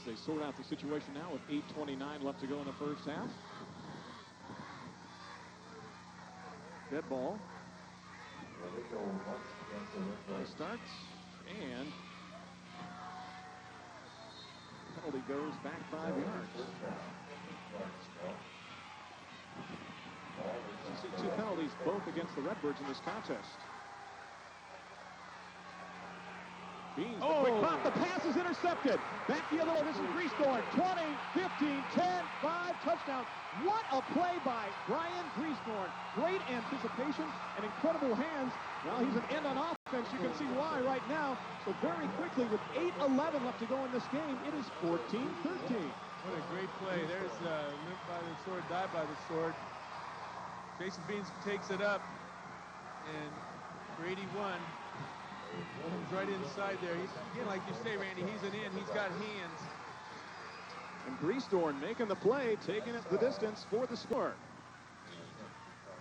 S1: they sort out the situation now with 8:29 left to go in the first half. Dead ball. Play starts, and penalty goes back 5 yards. You see 2 penalties, both against the Redbirds in this contest. Beans, the quick pop, the pass is intercepted. Back the other way, this is Greasthorn. 20, 15, 10, 5, touchdown. What a play by Brian Greasthorn. Great anticipation and incredible hands. Well, he's an end on offense. You can see why right now. So very quickly, with 8:11 left to go in this game, it is 14-13.
S2: What a great play. There's live by the sword, die by the sword. Jason Beans takes it up, and for 81, comes right inside there. He's, again, like you say, Randy, he's an end. He's got hands.
S1: And Greasthorn making the play, taking it the distance for the score.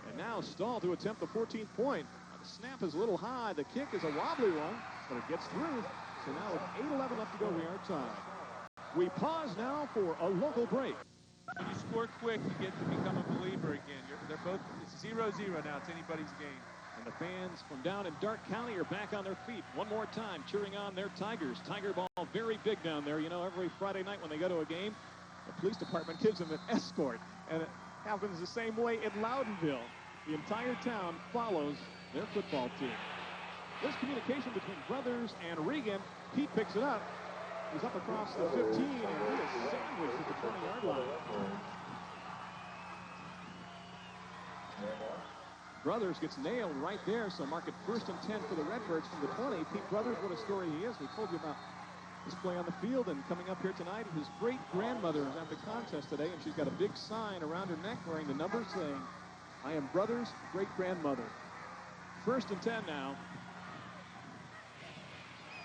S1: And now Stahl to attempt the 14th point. Now the snap is a little high. The kick is a wobbly one, but it gets through. So now with 8:11 left to go, we are tied. We pause now for a local break.
S2: When you score quick, you get to become a believer again. They're both, it's 0-0 now. It's anybody's game.
S1: And the fans from down in Dark County are back on their feet one more time, cheering on their Tigers. Tiger ball very big down there. You know, every Friday night when they go to a game, the police department gives them an escort. And it happens the same way in Loudonville. The entire town follows their football team. There's communication between Brothers and Regan. Pete picks it up. He's up across the 15, and he is sandwiched at the 20-yard line. Brothers gets nailed right there, so mark it 1st and 10 for the Redbirds from the 20. Pete Brothers, what a story he is. We told you about his play on the field, and coming up here tonight, his great-grandmother is at the contest today, and she's got a big sign around her neck wearing the number saying, "I am Brothers' great-grandmother." 1st and 10 now.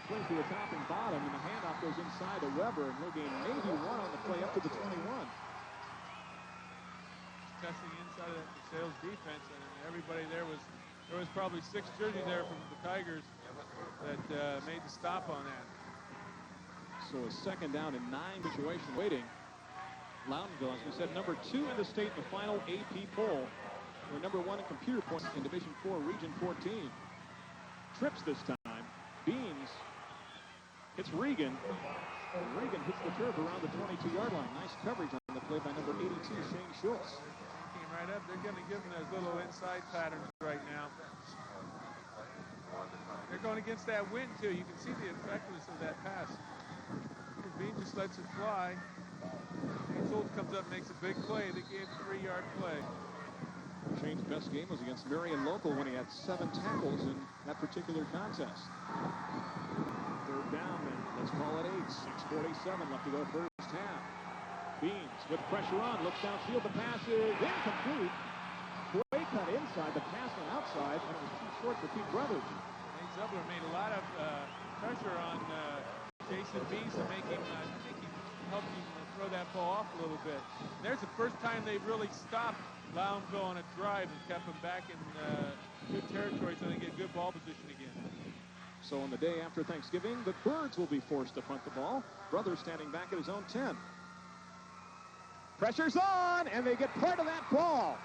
S1: Play to the top and bottom, and the handoff goes inside to Weber, and he'll gain maybe 1 on the play up to the 21.
S2: Testing inside of that Versailles defense, and everybody there was probably 6 jerseys there from the Tigers that made the stop on that.
S1: So a 2nd down and 9 situation waiting. Loudonville, as we said, number 2 in the state in the final AP poll. We're number 1 in computer points in Division 4, Region 14. Trips this time. Beans hits Regan. And Regan hits the turf around the 22-yard line. Nice coverage on the play by number 82, Shane Schultz.
S2: Came right up. They're going to give them those little inside patterns right now. They're going against that wind, too. You can see the effectiveness of that pass. Bean just lets it fly. Shane Schultz comes up and makes a big play. They gave a 3-yard play.
S1: Shane's best game was against Marion Local when he had 7 tackles in that particular contest. 3rd down, and let's call it 8. 6:47 left to go first half. Beans with pressure on, looks downfield. The pass is incomplete. Way cut inside, the pass went outside, and it was too short for Pete Brothers.
S2: Nate Zubler made a lot of pressure on Jason Beans to make him, I think he helped him throw that ball off a little bit. And there's the first time they've really stopped Loudonville on a drive and kept them back in good territory so they get good ball position again.
S1: So on the day after Thanksgiving, the Birds will be forced to punt the ball. Brothers standing back at his own 10. Pressure's on, and they get part of that ball.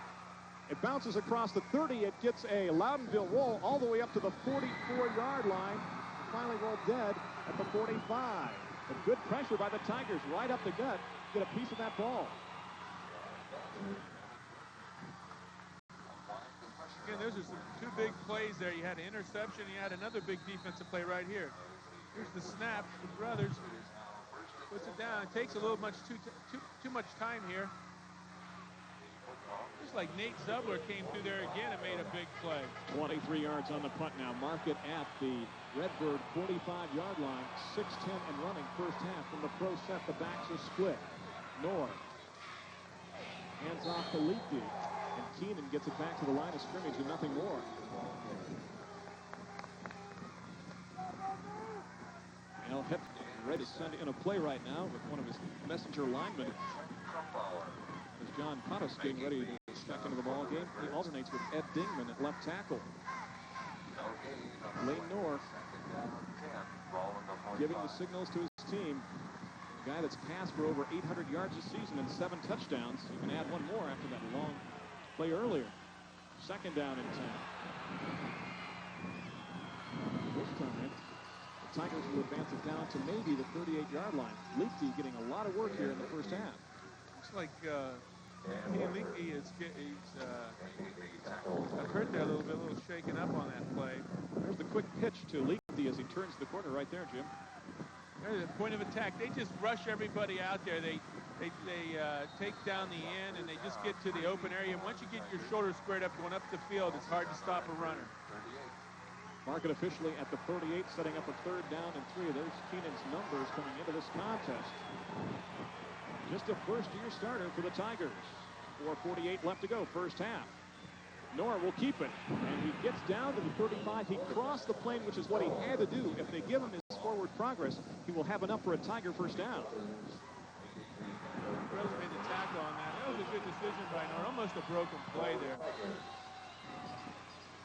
S1: It bounces across the 30. It gets a Loudonville roll all the way up to the 44-yard line. Finally rolled dead at the 45. But good pressure by the Tigers right up the gut. Get a piece of that ball.
S2: Again, those are some 2 big plays there. You had an interception. You had another big defensive play right here. Here's the snap. The Brothers puts it down. It takes a little too much time here. Just like Nate Zubler came through there again and made a big play.
S1: 23 yards on the punt now. Mark it at the Redbird 45-yard line. 6:10 and running first half. From the pro set, the backs are split. North hands off to Leakey. And Keenan gets it back to the line of scrimmage and nothing more. Al Hep ready to send in a play right now with one of his messenger linemen. As John Pottis getting ready to check into the ball game. He alternates with Ed Dingman at left tackle. Lane North giving the signals to his team. guy that's passed for over 800 yards this season and 7 touchdowns. You can add one more after that long play earlier. Second down and 10. This time, the Tigers will advance it down to maybe the 38-yard line. Leakey getting a lot of work here in the first half.
S2: Looks like Leakey is got hurt there a little shaken up on that play.
S1: There's the quick pitch to Leakey as he turns the corner right there, Jim.
S2: There's a point of attack. They just rush everybody out there. They take down the end, and they just get to the open area. And once you get your shoulders squared up going up the field, it's hard to stop a runner.
S1: Mark it officially at the 38, setting up a third down and 3. There's Keenan's numbers coming into this contest. Just a first-year starter for the Tigers. 4:48 left to go, first half. Knorr will keep it, and he gets down to the 35. He crossed the plane, which is what he had to do. If they give him his forward progress, he will have enough for a Tiger first down.
S2: Rose made the tackle on that. That was a good decision by Knorr. Almost a broken play there.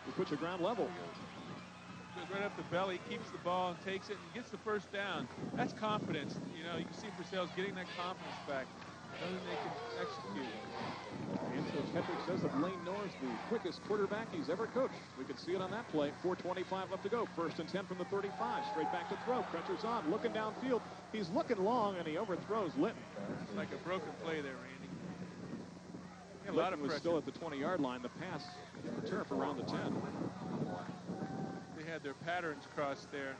S1: He puts you ground level.
S2: Goes right up the belly, keeps the ball, and takes it, and gets the first down. That's confidence. You know, you can see Versailles getting that confidence back. Knowing they can execute.
S1: And Coach Hedrick says that Lane Knorr's the quickest quarterback he's ever coached. We could see it on that play. 4:25 left to go. First and 10 from the 35. Straight back to throw. Pressure's on. Looking downfield. He's looking long, and he overthrows Litton.
S2: It's like a broken play there, Randy. A lot of
S1: was
S2: pressure.
S1: still at the 20-yard line. The pass in the turf around the 10.
S2: They had their patterns crossed there.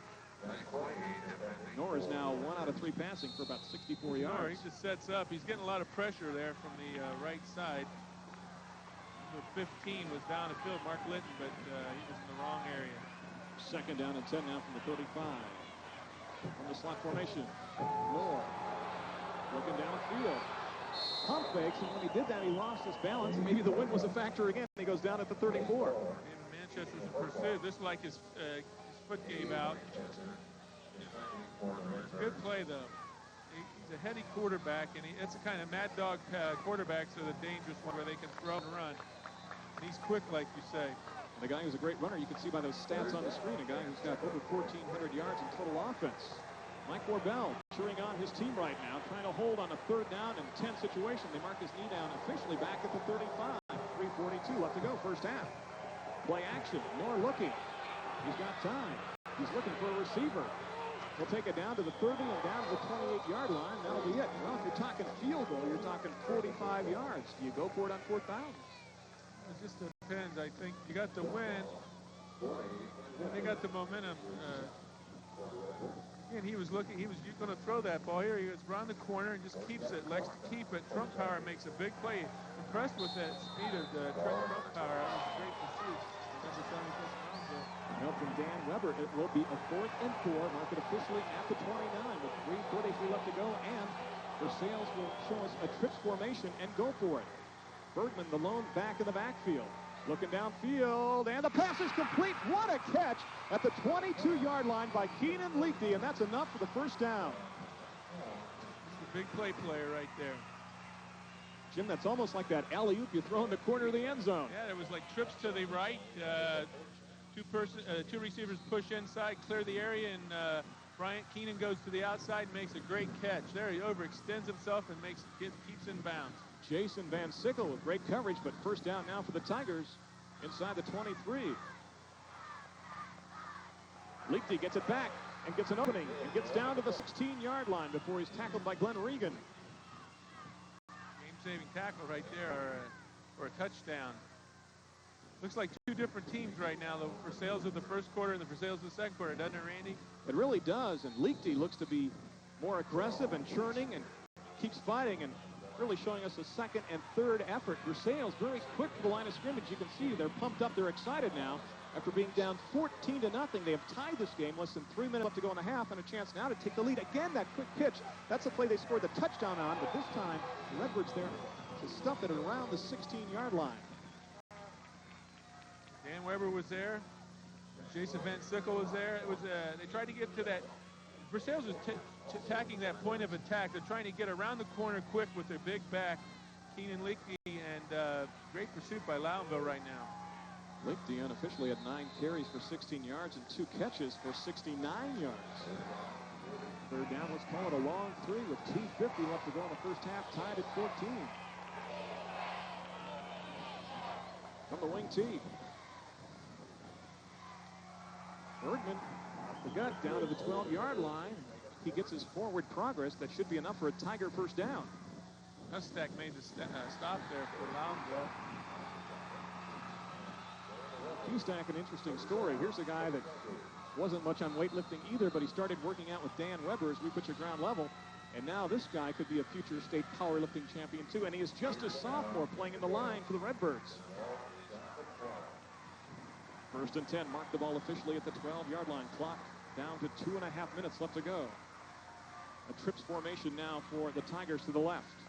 S1: Knorr is now 1 out of 3 passing for about 64 yards.
S2: Knorr, he just sets up. He's getting a lot of pressure there from the right side. Number 15 was down the field, Mark Litton, but he was in the wrong area.
S1: Second down and 10 now from the 35. From the slot formation, Knorr looking down the field. Pump fakes, and when he did that, he lost his balance, and maybe the wind was a factor again. He goes down at the 34.
S2: And Manchester's in pursuit. This is like his foot gave out. Good play, though. He's a heady quarterback, and it's a kind of mad dog quarterbacks are the dangerous one where they can throw and run. And he's quick, like you say.
S1: And the guy who's a great runner, you can see by those stats on the screen, a guy who's got over 1,400 yards in total offense. Mike Warbell cheering on his team right now, trying to hold on a third down and 10 situation. They mark his knee down officially back at the 35. 3:42 left to go, first half. Play action, Knorr looking. He's got time. He's looking for a receiver. He'll take it down to the 30 and down to the 28-yard line. That'll be it. Well, if you're talking field goal, you're talking 45 yards. Do you go for it on 4th down?
S2: It just depends. I think you got the win. They got the momentum. And he was looking. He was going to throw that ball here. He was around the corner and just keeps it. Likes to keep it. Trumpauer makes a big play. Impressed with that speed of Trent Trumpauer. That was a great pursuit.
S1: Help from Dan Weber. It will be a 4th and 4. Mark it officially at the 29 with 3:43 left to go. And Versailles will show us a trips formation and go for it. Bergman, the lone back in the backfield. Looking downfield, and the pass is complete. What a catch at the 22-yard line by Keenan Leakey, and that's enough for the first down.
S2: It's a big play player right there.
S1: Jim, that's almost like that alley-oop you throw in the corner of the end zone.
S2: Yeah, it was like trips to the right. Two receivers push inside, clear the area, and Bryant Keenan goes to the outside and makes a great catch. There he overextends himself and keeps in bounds.
S1: Jason Van Sickle with great coverage, but first down now for the Tigers inside the 23. Leakey gets it back and gets an opening and gets down to the 16-yard line before he's tackled by Glenn Regan.
S2: Game-saving tackle right there, or a touchdown. Looks like two different teams right now, the Versailles of the first quarter and the Versailles of the second quarter, doesn't it, Randy?
S1: It really does, and Leakey looks to be more aggressive and churning and keeps fighting and really showing us a second and third effort. Versailles very quick to the line of scrimmage. You can see they're pumped up, they're excited now. After being down 14-0, they have tied this game, less than 3 minutes left to go in the half, and a chance now to take the lead. Again, that quick pitch, that's the play they scored the touchdown on, but this time, the Redbirds there to stuff it around the 16-yard line.
S2: Dan Weber was there. Jason Van Sickle was there. It was they tried to get to that. Versailles was attacking that point of attack. They're trying to get around the corner quick with their big back, Keenan Leakey, and great pursuit by Loudonville right now.
S1: Leakey unofficially had 9 carries for 16 yards and 2 catches for 69 yards. Third down, let's call it a long 3 with 2:50 left to go in the first half, tied at 14. From the wing tee. Bergman, the gut down to the 12-yard line. He gets his forward progress. That should be enough for a Tiger first down.
S2: Hustak made the stop there for Loudonville.
S1: Hustak, an interesting story. Here's a guy that wasn't much on weightlifting either, but he started working out with Dan Weber as we put you ground level. And now this guy could be a future state powerlifting champion too. And he is just a sophomore playing in the line for the Redbirds. First and 10, mark the ball officially at the 12-yard line. Clock down to 2.5 minutes left to go. A trips formation now for the Tigers to the left.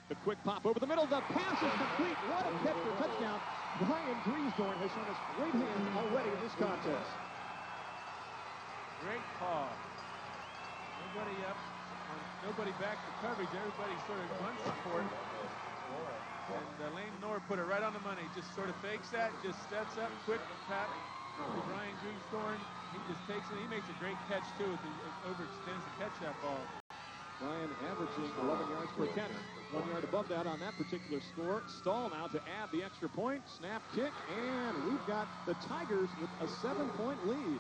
S1: The quick pop over the middle. The pass is complete. What a catch for touchdown. Brian Griesdorn has shown us great hands already in this contest.
S2: Great call. Nobody up, nobody back for coverage. Everybody sort of run support. And Lane Knorr put it right on the money. Just sort of fakes that, just steps up, quick tap to Brian Griesdorn. He just takes it. He makes a great catch too. He overextends to catch that ball.
S1: Brian averaging 11 yards per catch. 1 yard above that on that particular score. Stahl now to add the extra point. Snap kick, and we've got the Tigers with a 7-point lead.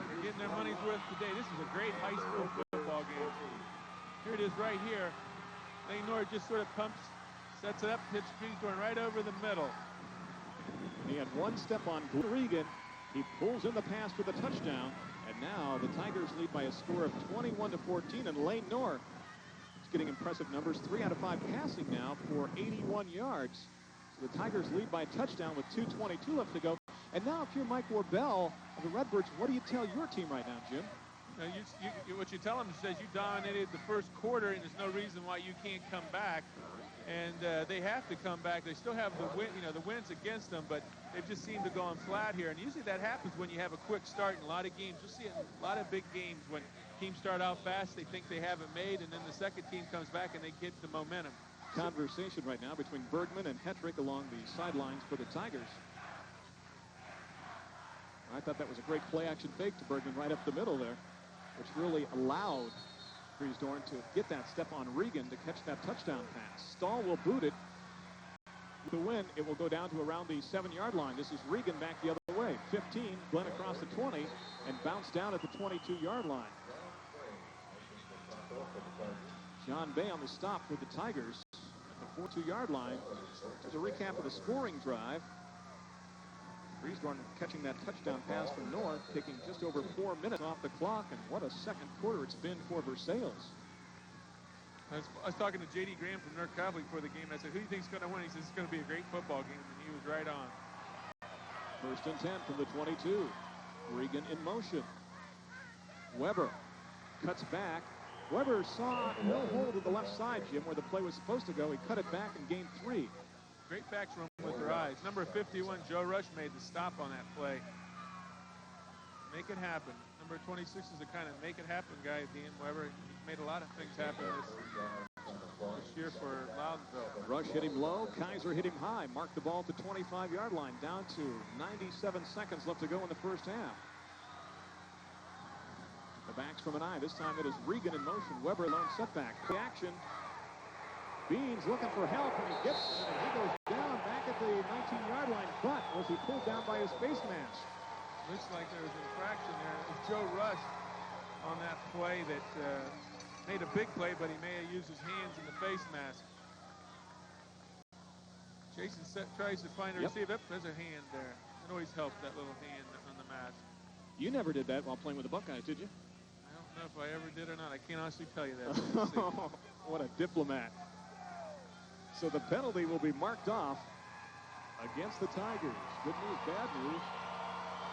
S2: They're getting their money's worth today. This is a great high school football game. Here it is right here. Lane Knorr just sort of pumps, sets it up, hits Griesdorn right over the middle.
S1: He had one step on Regan. He pulls in the pass for the touchdown. And now the Tigers lead by a score of 21-14, and Lane Knorr is getting impressive numbers. 3 out of 5 passing now for 81 yards. So the Tigers lead by a touchdown with 2:22 left to go. And now if you're Mike Warbell of the Redbirds, what do you tell your team right now, Jim?
S2: What you tell them says you dominated the first quarter, and there's no reason why you can't come back. And they have to come back. They still have the win, the wins against them, but they've just seemed to go on flat here. And usually that happens when you have a quick start in a lot of games. You'll see it in a lot of big games when teams start out fast, they think they have it made, and then the second team comes back and they get the momentum.
S1: Conversation right now between Bergman and Hetrick along the sidelines for the Tigers. I thought that was a great play-action fake to Bergman right up the middle there, which really allowed Griesdorn to get that step on Regan to catch that touchdown pass. Stahl will boot it. To win, it will go down to around the 7-yard line. This is Regan back the other way. 15, Glenn across the 20, and bounce down at the 22-yard line. John Bay on the stop with the Tigers at the 42-yard line. There's a recap of the scoring drive. Griesdorn catching that touchdown pass from North, taking just over 4 minutes off the clock, and what a second quarter it's been for Versailles.
S2: I was talking to J.D. Graham from North Catholic before the game. I said, who do you think is going to win? He says, it's going to be a great football game, and he was right on.
S1: First and 10 from the 22. Regan in motion. Weber cuts back. Weber saw no hole to the left side, Jim, where the play was supposed to go. He cut it back and gained 3.
S2: Great backs run with their eyes. Number 51, Joe Rush, made the stop on that play. Make it happen. Number 26 is a kind of make it happen guy, Dean Weber. He's made a lot of things happen this year for Loudonville.
S1: Rush hit him low. Kaiser hit him high. Marked the ball at the 25-yard line. Down to 97 seconds left to go in the first half. The backs from an eye. This time it is Regan in motion. Weber lone setback. Play action. Beans looking for help, and he gets it, and he goes down back at the 19-yard line. But was he pulled down by his face mask?
S2: Looks like there was an infraction there. It was Joe Rush on that play that made a big play, but he may have used his hands in the face mask. Jason tries to find a receiver. There's a hand there. It always helps, that little hand on the mask.
S1: You never did that while playing with the Buckeyes, did you?
S2: I don't know if I ever did or not. I can't honestly tell you that.
S1: What a diplomat. So the penalty will be marked off against the Tigers. Good news, bad news.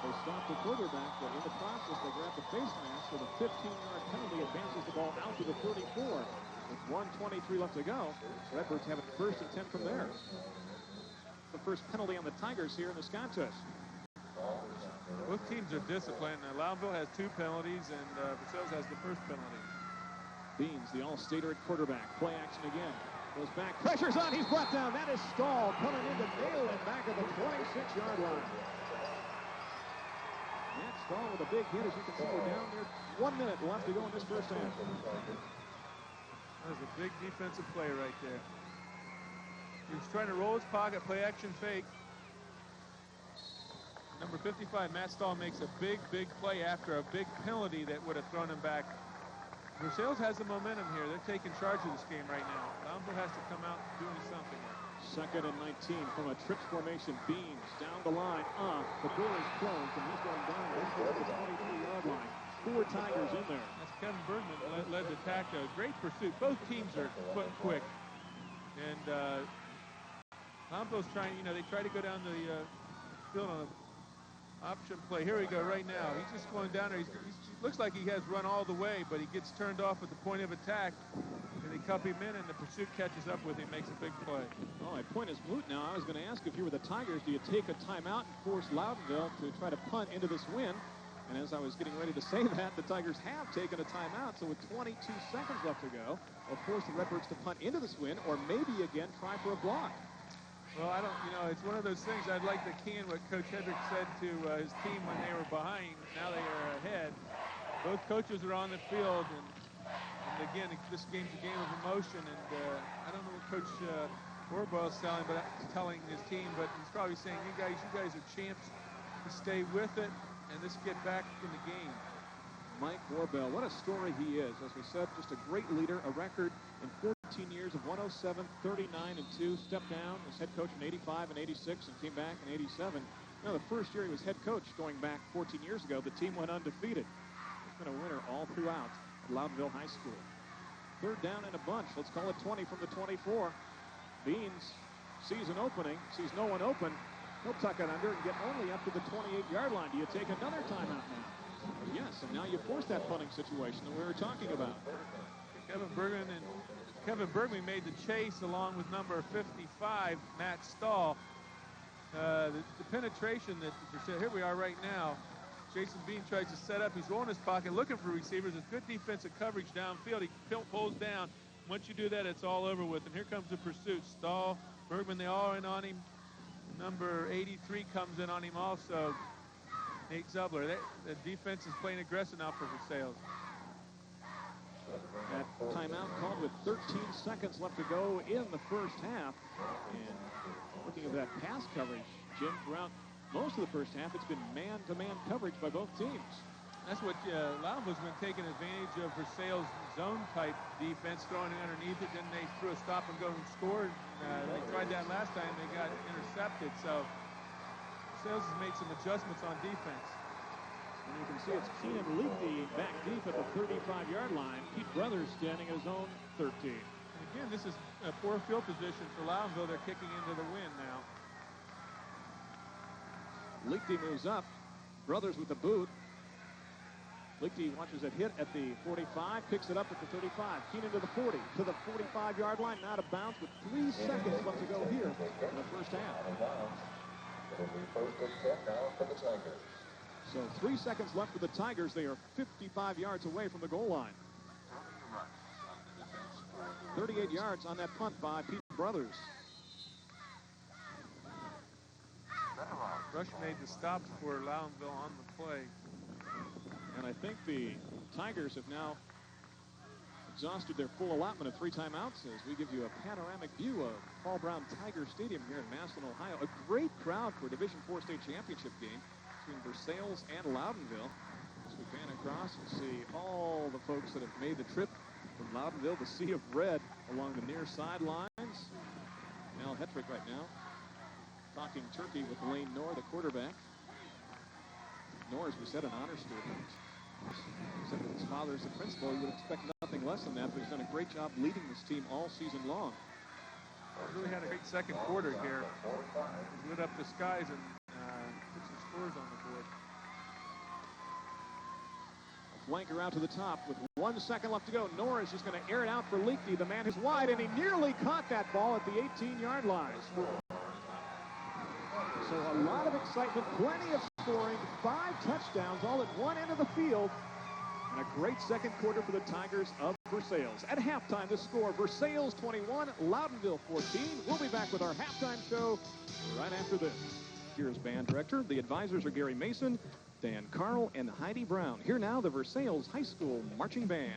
S1: They stopped the quarterback, but in the process, they grabbed the face mask, so the 15-yard penalty advances the ball out to the 34. With 1:23 left to go, Redbirds have it first and 10 from there. The first penalty on the Tigers here in this contest.
S2: Both teams are disciplined. Loudonville has 2 penalties, and Versailles has the first penalty.
S1: Beans, the all-stater at quarterback. Play action again. Goes back. Pressure's on. He's brought down. That is Stahl coming in to nail him back at the 26-yard line. Matt Stahl with a big hit. As you can see, we're down there. 1 minute left to go in this first half.
S2: That was a big defensive play right there. He was trying to roll his pocket, play action fake. Number 55, Matt Stahl, makes a big play after a big penalty that would have thrown him back. Versailles has the momentum here. They're taking charge of this game right now. Loudonville has to come out doing something here.
S1: 2nd and 19 from a trips formation. Beans down the line. The door is closed, and he's going down at the 23-yard line. 4 Tigers in there.
S2: That's Kevin Bergman led the attack. A great pursuit. Both teams are quick. And Loudonville's trying, they try to go down the field on an option play. Here we go right now. He's just going down there. He looks like he has run all the way, but he gets turned off at the point of attack. And they cup him in, and the pursuit catches up with him, makes a big play.
S1: Oh, my point is moot now. I was going to ask if you were the Tigers, do you take a timeout and force Loudonville to try to punt into this win? And as I was getting ready to say that, the Tigers have taken a timeout. So with 22 seconds left to go, they'll force the Redbirds to punt into this win, or maybe again try for a block.
S2: Well, I don't, it's one of those things. I'd like to key in what Coach Hedrick said to his team when they were behind. Now they are ahead. Both coaches are on the field, and again, this game's a game of emotion. And I don't know what Coach Orboyle's telling his team, but he's probably saying, you guys are champs to stay with it and let's get back in the game.
S1: Mike Orboyle, what a story he is. As we said, just a great leader, a record in 14 years of 107, 39, and 2. Stepped down as head coach in 85 and 86 and came back in 87. Now, the first year he was head coach going back 14 years ago, the team went undefeated. He's been a winner all throughout at Loudonville High School. 3rd down and a bunch. Let's call it 20 from the 24. Beans sees an opening, sees no one open. He'll tuck it under and get only up to the 28-yard line. Do you take another timeout now? Yes, and now you force that punting situation that we were talking about.
S2: Kevin Bergman made the chase along with number 55, Matt Stahl. The penetration that here we are right now. Jason Bean tries to set up. He's rolling his pocket, looking for receivers. It's good defensive coverage downfield. He pulls down. Once you do that, it's all over with. And here comes the pursuit. Stahl, Bergman, they all in on him. Number 83 comes in on him also. Nate Zubler. The defense is playing aggressive now for Versailles.
S1: That timeout called with 13 seconds left to go in the first half. And looking at that pass coverage, Jim, throughout most of the first half, it's been man-to-man coverage by both teams.
S2: That's what Loudonville's been taking advantage of Versailles' zone-type defense, throwing it underneath it. Then they threw a stop-and-go and scored. They tried that last time. They got intercepted. So Versailles has made some adjustments on defense.
S1: And you can see it's Keenan Leakey back deep at the 35-yard line. Pete Brothers standing at his own 13.
S2: And again, this is a poor field position for Loudonville. They're kicking into the wind now.
S1: Leakey moves up. Brothers with the boot. Leakey watches it hit at the 45, picks it up at the 35. Keenan to the 40, to the 45-yard line, now to bounce with 3 seconds left to go here in the first half. So 3 seconds left for the Tigers. They are 55 yards away from the goal line. 38 yards on that punt by Pete Brothers.
S2: Rush made the stop for Loudonville on the play.
S1: And I think the Tigers have now exhausted their full allotment of 3 timeouts as we give you a panoramic view of Paul Brown Tiger Stadium here in Massillon, Ohio. A great crowd for a Division IV state championship game between Versailles and Loudonville. As we pan across and see all the folks that have made the trip from Loudonville, the sea of red along the near sidelines. Al Hetrick right now talking turkey with Lane Knorr, the quarterback. Knorr, as we said, an honor student. Except that his father is the principal, you would expect nothing less than that, but he's done a great job leading this team all season long.
S2: Really had a great second quarter here. He lit up the skies and put some scores on the board.
S1: A flanker out to the top with 1 second left to go. Knorr is just going to air it out for Leakey. The man is wide, and he nearly caught that ball at the 18-yard line. So a lot of excitement, plenty of scoring, 5 touchdowns all at one end of the field. And a great second quarter for the Tigers of Versailles. At halftime, the score, Versailles 21, Loudonville 14. We'll be back with our halftime show right after this. Here's band director. The advisors are Gary Mason, Dan Carl and Heidi Brown. Here now, the Versailles High School Marching Band.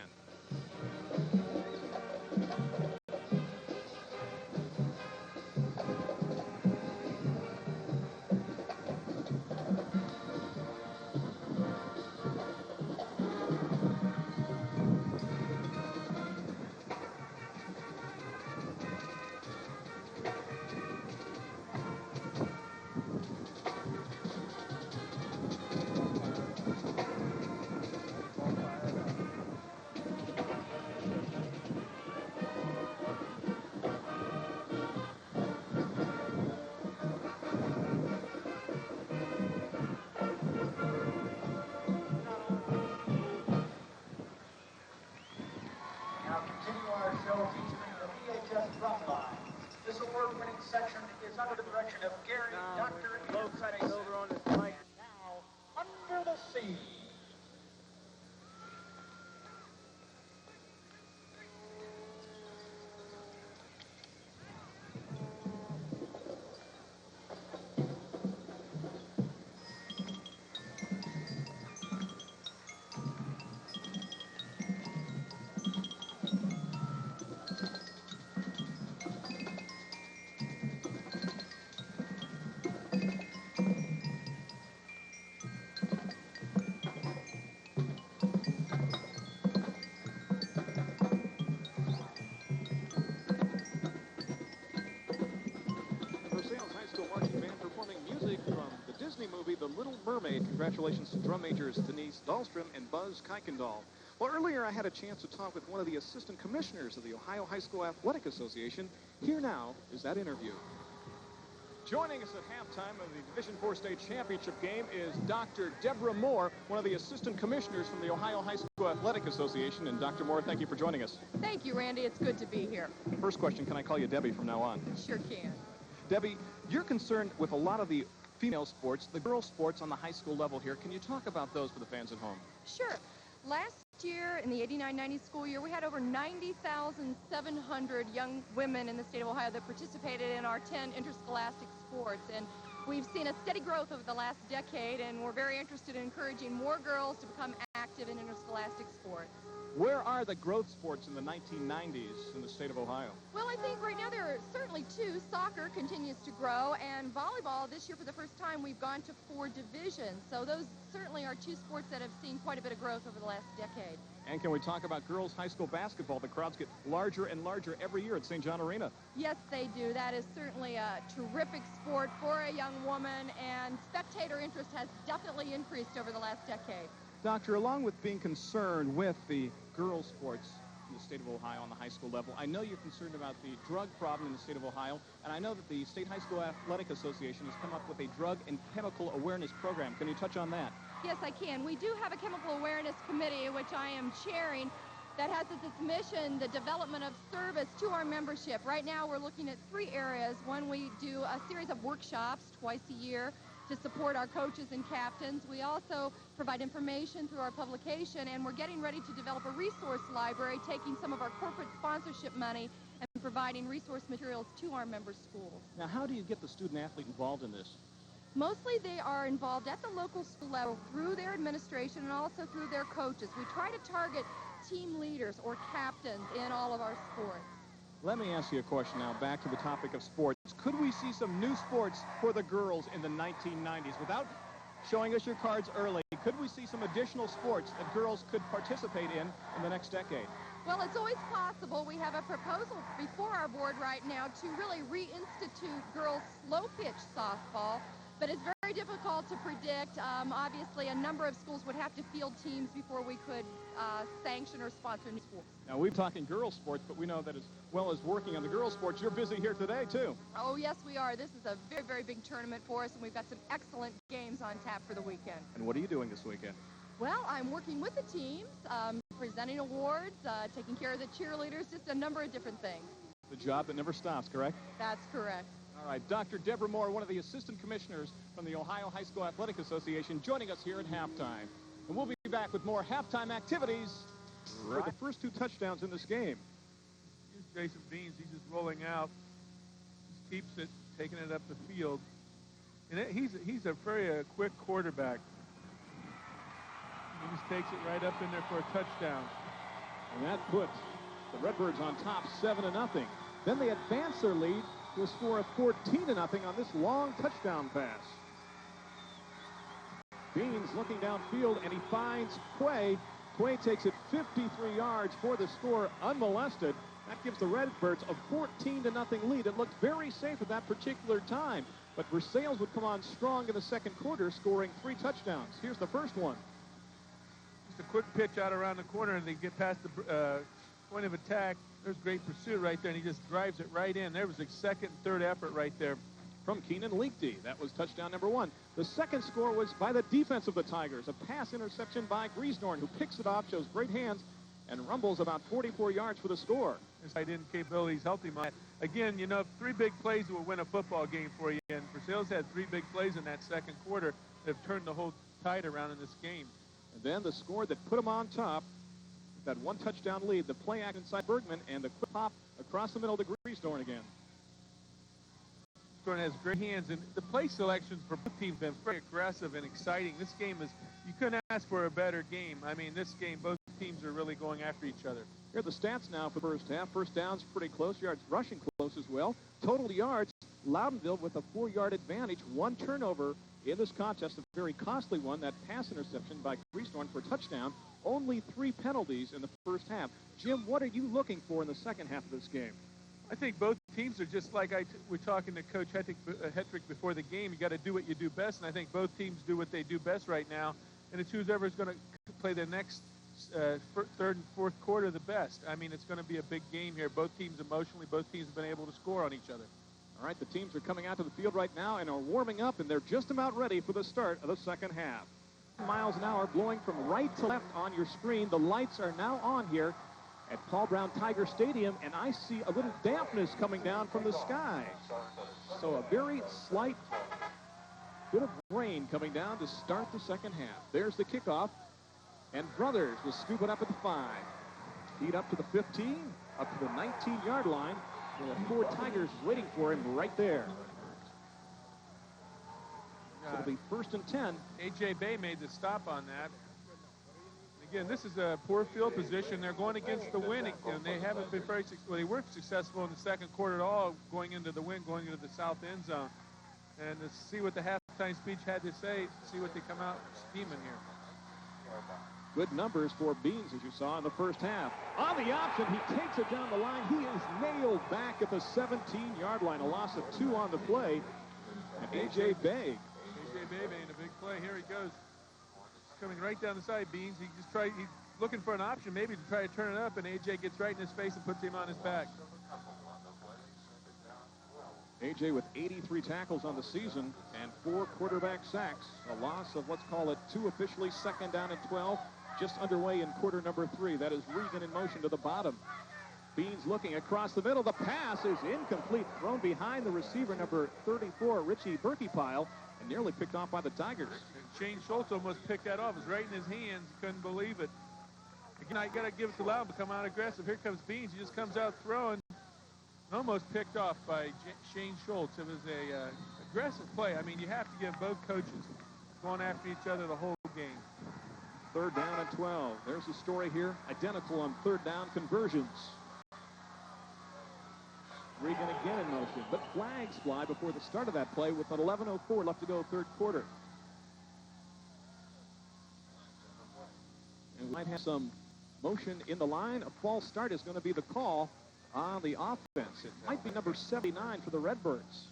S3: This award-winning section is under the direction of Gary, Dr.
S4: Low cutting over on this mic.
S3: Now, Under the Sea.
S1: Movie The Little Mermaid. Congratulations to drum majors Denise Dahlstrom and Buzz Kuykendall. Well, earlier I had a chance to talk with one of the assistant commissioners of the Ohio High School Athletic Association. Here now is that interview. Joining us at halftime of the Division IV State Championship game is Dr. Deborah Moore, one of the assistant commissioners from the Ohio High School Athletic Association. And Dr. Moore, thank you for joining us.
S5: Thank you, Randy. It's good to be here.
S1: First question, can I call you Debbie from now on?
S5: Sure can.
S1: Debbie, you're concerned with a lot of the female sports, the girls' sports on the high school level here. Can you talk about those for the fans at home?
S5: Sure. Last year, in the 89-90 school year, we had over 90,700 young women in the state of Ohio that participated in our 10 interscholastic sports. And we've seen a steady growth over the last decade, and we're very interested in encouraging more girls to become active in interscholastic sports.
S1: Where are the growth sports in the 1990s in the state of Ohio?
S5: Well, I think right now there are certainly two. Soccer continues to grow, and volleyball this year for the first time we've gone to 4 divisions. So those certainly are 2 sports that have seen quite a bit of growth over the last decade.
S1: And can we talk about girls high school basketball? The crowds get larger and larger every year at St. John Arena.
S5: Yes, they do. That is certainly a terrific sport for a young woman, and spectator interest has definitely increased over the last decade.
S1: Doctor, along with being concerned with the girls' sports in the state of Ohio on the high school level, I know you're concerned about the drug problem in the state of Ohio, and I know that the State High School Athletic Association has come up with a drug and chemical awareness program. Can you touch on that?
S5: Yes, I can. We do have a chemical awareness committee, which I am chairing, that has as its mission the development of service to our membership. Right now we're looking at 3 areas. One, we do a series of workshops twice a year to support our coaches and captains. We also provide information through our publication, and we're getting ready to develop a resource library, taking some of our corporate sponsorship money and providing resource materials to our member schools.
S1: Now, how do you get the student athlete involved in this?
S5: Mostly they are involved at the local school level through their administration and also through their coaches. We try to target team leaders or captains in all of our sports.
S1: Let me ask you a question now, back to the topic of sports. Could we see some new sports for the girls in the 1990s? Without showing us your cards early, could we see some additional sports that girls could participate in the next decade?
S5: Well, it's always possible. We have a proposal before our board right now to really reinstitute girls' slow-pitch softball, but it's very difficult to predict. Obviously, a number of schools would have to field teams before we could sanction or sponsor new sports.
S1: Now, we're talking girls' sports, but we know that as well as working on the girls' sports, you're busy here today, too.
S5: Oh, yes, we are. This is a very, very big tournament for us, and we've got some excellent games on tap for the weekend.
S1: And what are you doing this weekend?
S5: Well, I'm working with the teams, presenting awards, taking care of the cheerleaders, just a number of different things.
S1: The job that never stops, correct?
S5: That's correct.
S1: All right, Dr. Deborah Moore, one of the assistant commissioners from the Ohio High School Athletic Association, joining us here at halftime. And we'll be back with more halftime activities for the first 2 touchdowns in this game.
S2: Here's Jason Beans. He's just rolling out. Just keeps it, taking it up the field. And he's a very quick quarterback. He just takes it right up in there for a touchdown.
S1: And that puts the Redbirds on top 7-0. Then they advance their lead to a score of 14-0 on this long touchdown pass. Beans looking downfield, and he finds Quay. Quay takes it 53 yards for the score unmolested. That gives the Redbirds a 14-0 lead. It looked very safe at that particular time, but Versailles would come on strong in the second quarter, scoring 3 touchdowns. Here's the first one.
S2: Just a quick pitch out around the corner, and they get past the point of attack. There's great pursuit right there, and he just drives it right in. There was a second and third effort right there.
S1: From Keenan Leakty. That was touchdown number 1. The second score was by the defense of the Tigers. A pass interception by Griesnorn, who picks it off, shows great hands, and rumbles about 44 yards for the score.
S2: His tight end capabilities helped him. Again, you know, 3 big plays will win a football game for you, and Versailles had 3 big plays in that second quarter that have turned the whole tide around in this game.
S1: And then the score that put him on top, that 1 touchdown lead, the play act inside Bergman, and the quick pop across the middle to Griesnorn again.
S2: Has great hands, and the play selections for both teams have been very aggressive and exciting. This game is, you couldn't ask for a better game. I mean, this game, both teams are really going after each other.
S1: Here are the stats now for the first half. First downs pretty close, yards rushing close as well. Total yards, Loudonville with a 4-yard advantage. 1 turnover in this contest, a very costly one, that pass interception by Griesnorn for a touchdown. Only 3 penalties in the first half. Jim, what are you looking for in the second half of this game?
S2: I think both teams are just like we're talking to Coach Hetrick before the game. You got to do what you do best, and I think both teams do what they do best right now, and it's whoever's going to play the next third and fourth quarter the best. I mean, it's going to be a big game here. Both teams emotionally, both teams have been able to score on each other.
S1: All right, the teams are coming out to the field right now and are warming up, and they're just about ready for the start of the second half. Miles an hour blowing from right to left on your screen. The lights are now on here at Paul Brown Tiger Stadium, and I see a little dampness coming down from the sky. So a very slight bit of rain coming down to start the second half. There's the kickoff, and Brothers will scoop it up at the 5. Feed up to the 15, up to the 19-yard line. There are 4 Tigers waiting for him right there. So it'll be 1st and 10.
S2: A.J. Bay made the stop on that. Again, this is a poor field position. They're going against the wind, and they haven't been very successful. Well, they weren't successful in the second quarter at all, going into the wind, going into the south end zone. And to see what the halftime speech had to say, see what they come out scheming here.
S1: Good numbers for Beans, as you saw in the first half. On the option, he takes it down the line. He is nailed back at the 17-yard line. A loss of 2 on the play. And A.J. Bay.
S2: A.J. Bay made a big play. Here he goes. Coming right down the side, Beans. He's looking for an option maybe to try to turn it up, and A.J. gets right in his face and puts him on his back.
S1: A.J. with 83 tackles on the season and 4 quarterback sacks. A loss of, let's call it, 2 officially. 2nd down and 12. Just underway in quarter number 3. That is Regan in motion to the bottom. Beans looking across the middle. The pass is incomplete, thrown behind the receiver, number 34, Richie Berkeypile, and nearly picked off by the Tigers.
S2: And Shane Schultz almost picked that off. It was right in his hands. He couldn't believe it. Again, I got to give it to Loud to come out aggressive. Here comes Beans. He just comes out throwing. Almost picked off by Shane Schultz. It was a aggressive play. I mean, you have to give both coaches going after each other the whole game.
S1: 3rd down and 12. There's the story here. Identical on 3rd down conversions. Regan again in motion, but flags fly before the start of that play with an 11:04 left to go, 3rd quarter. And we might have some motion in the line. A false start is going to be the call on the offense. It might be number 79 for the Redbirds.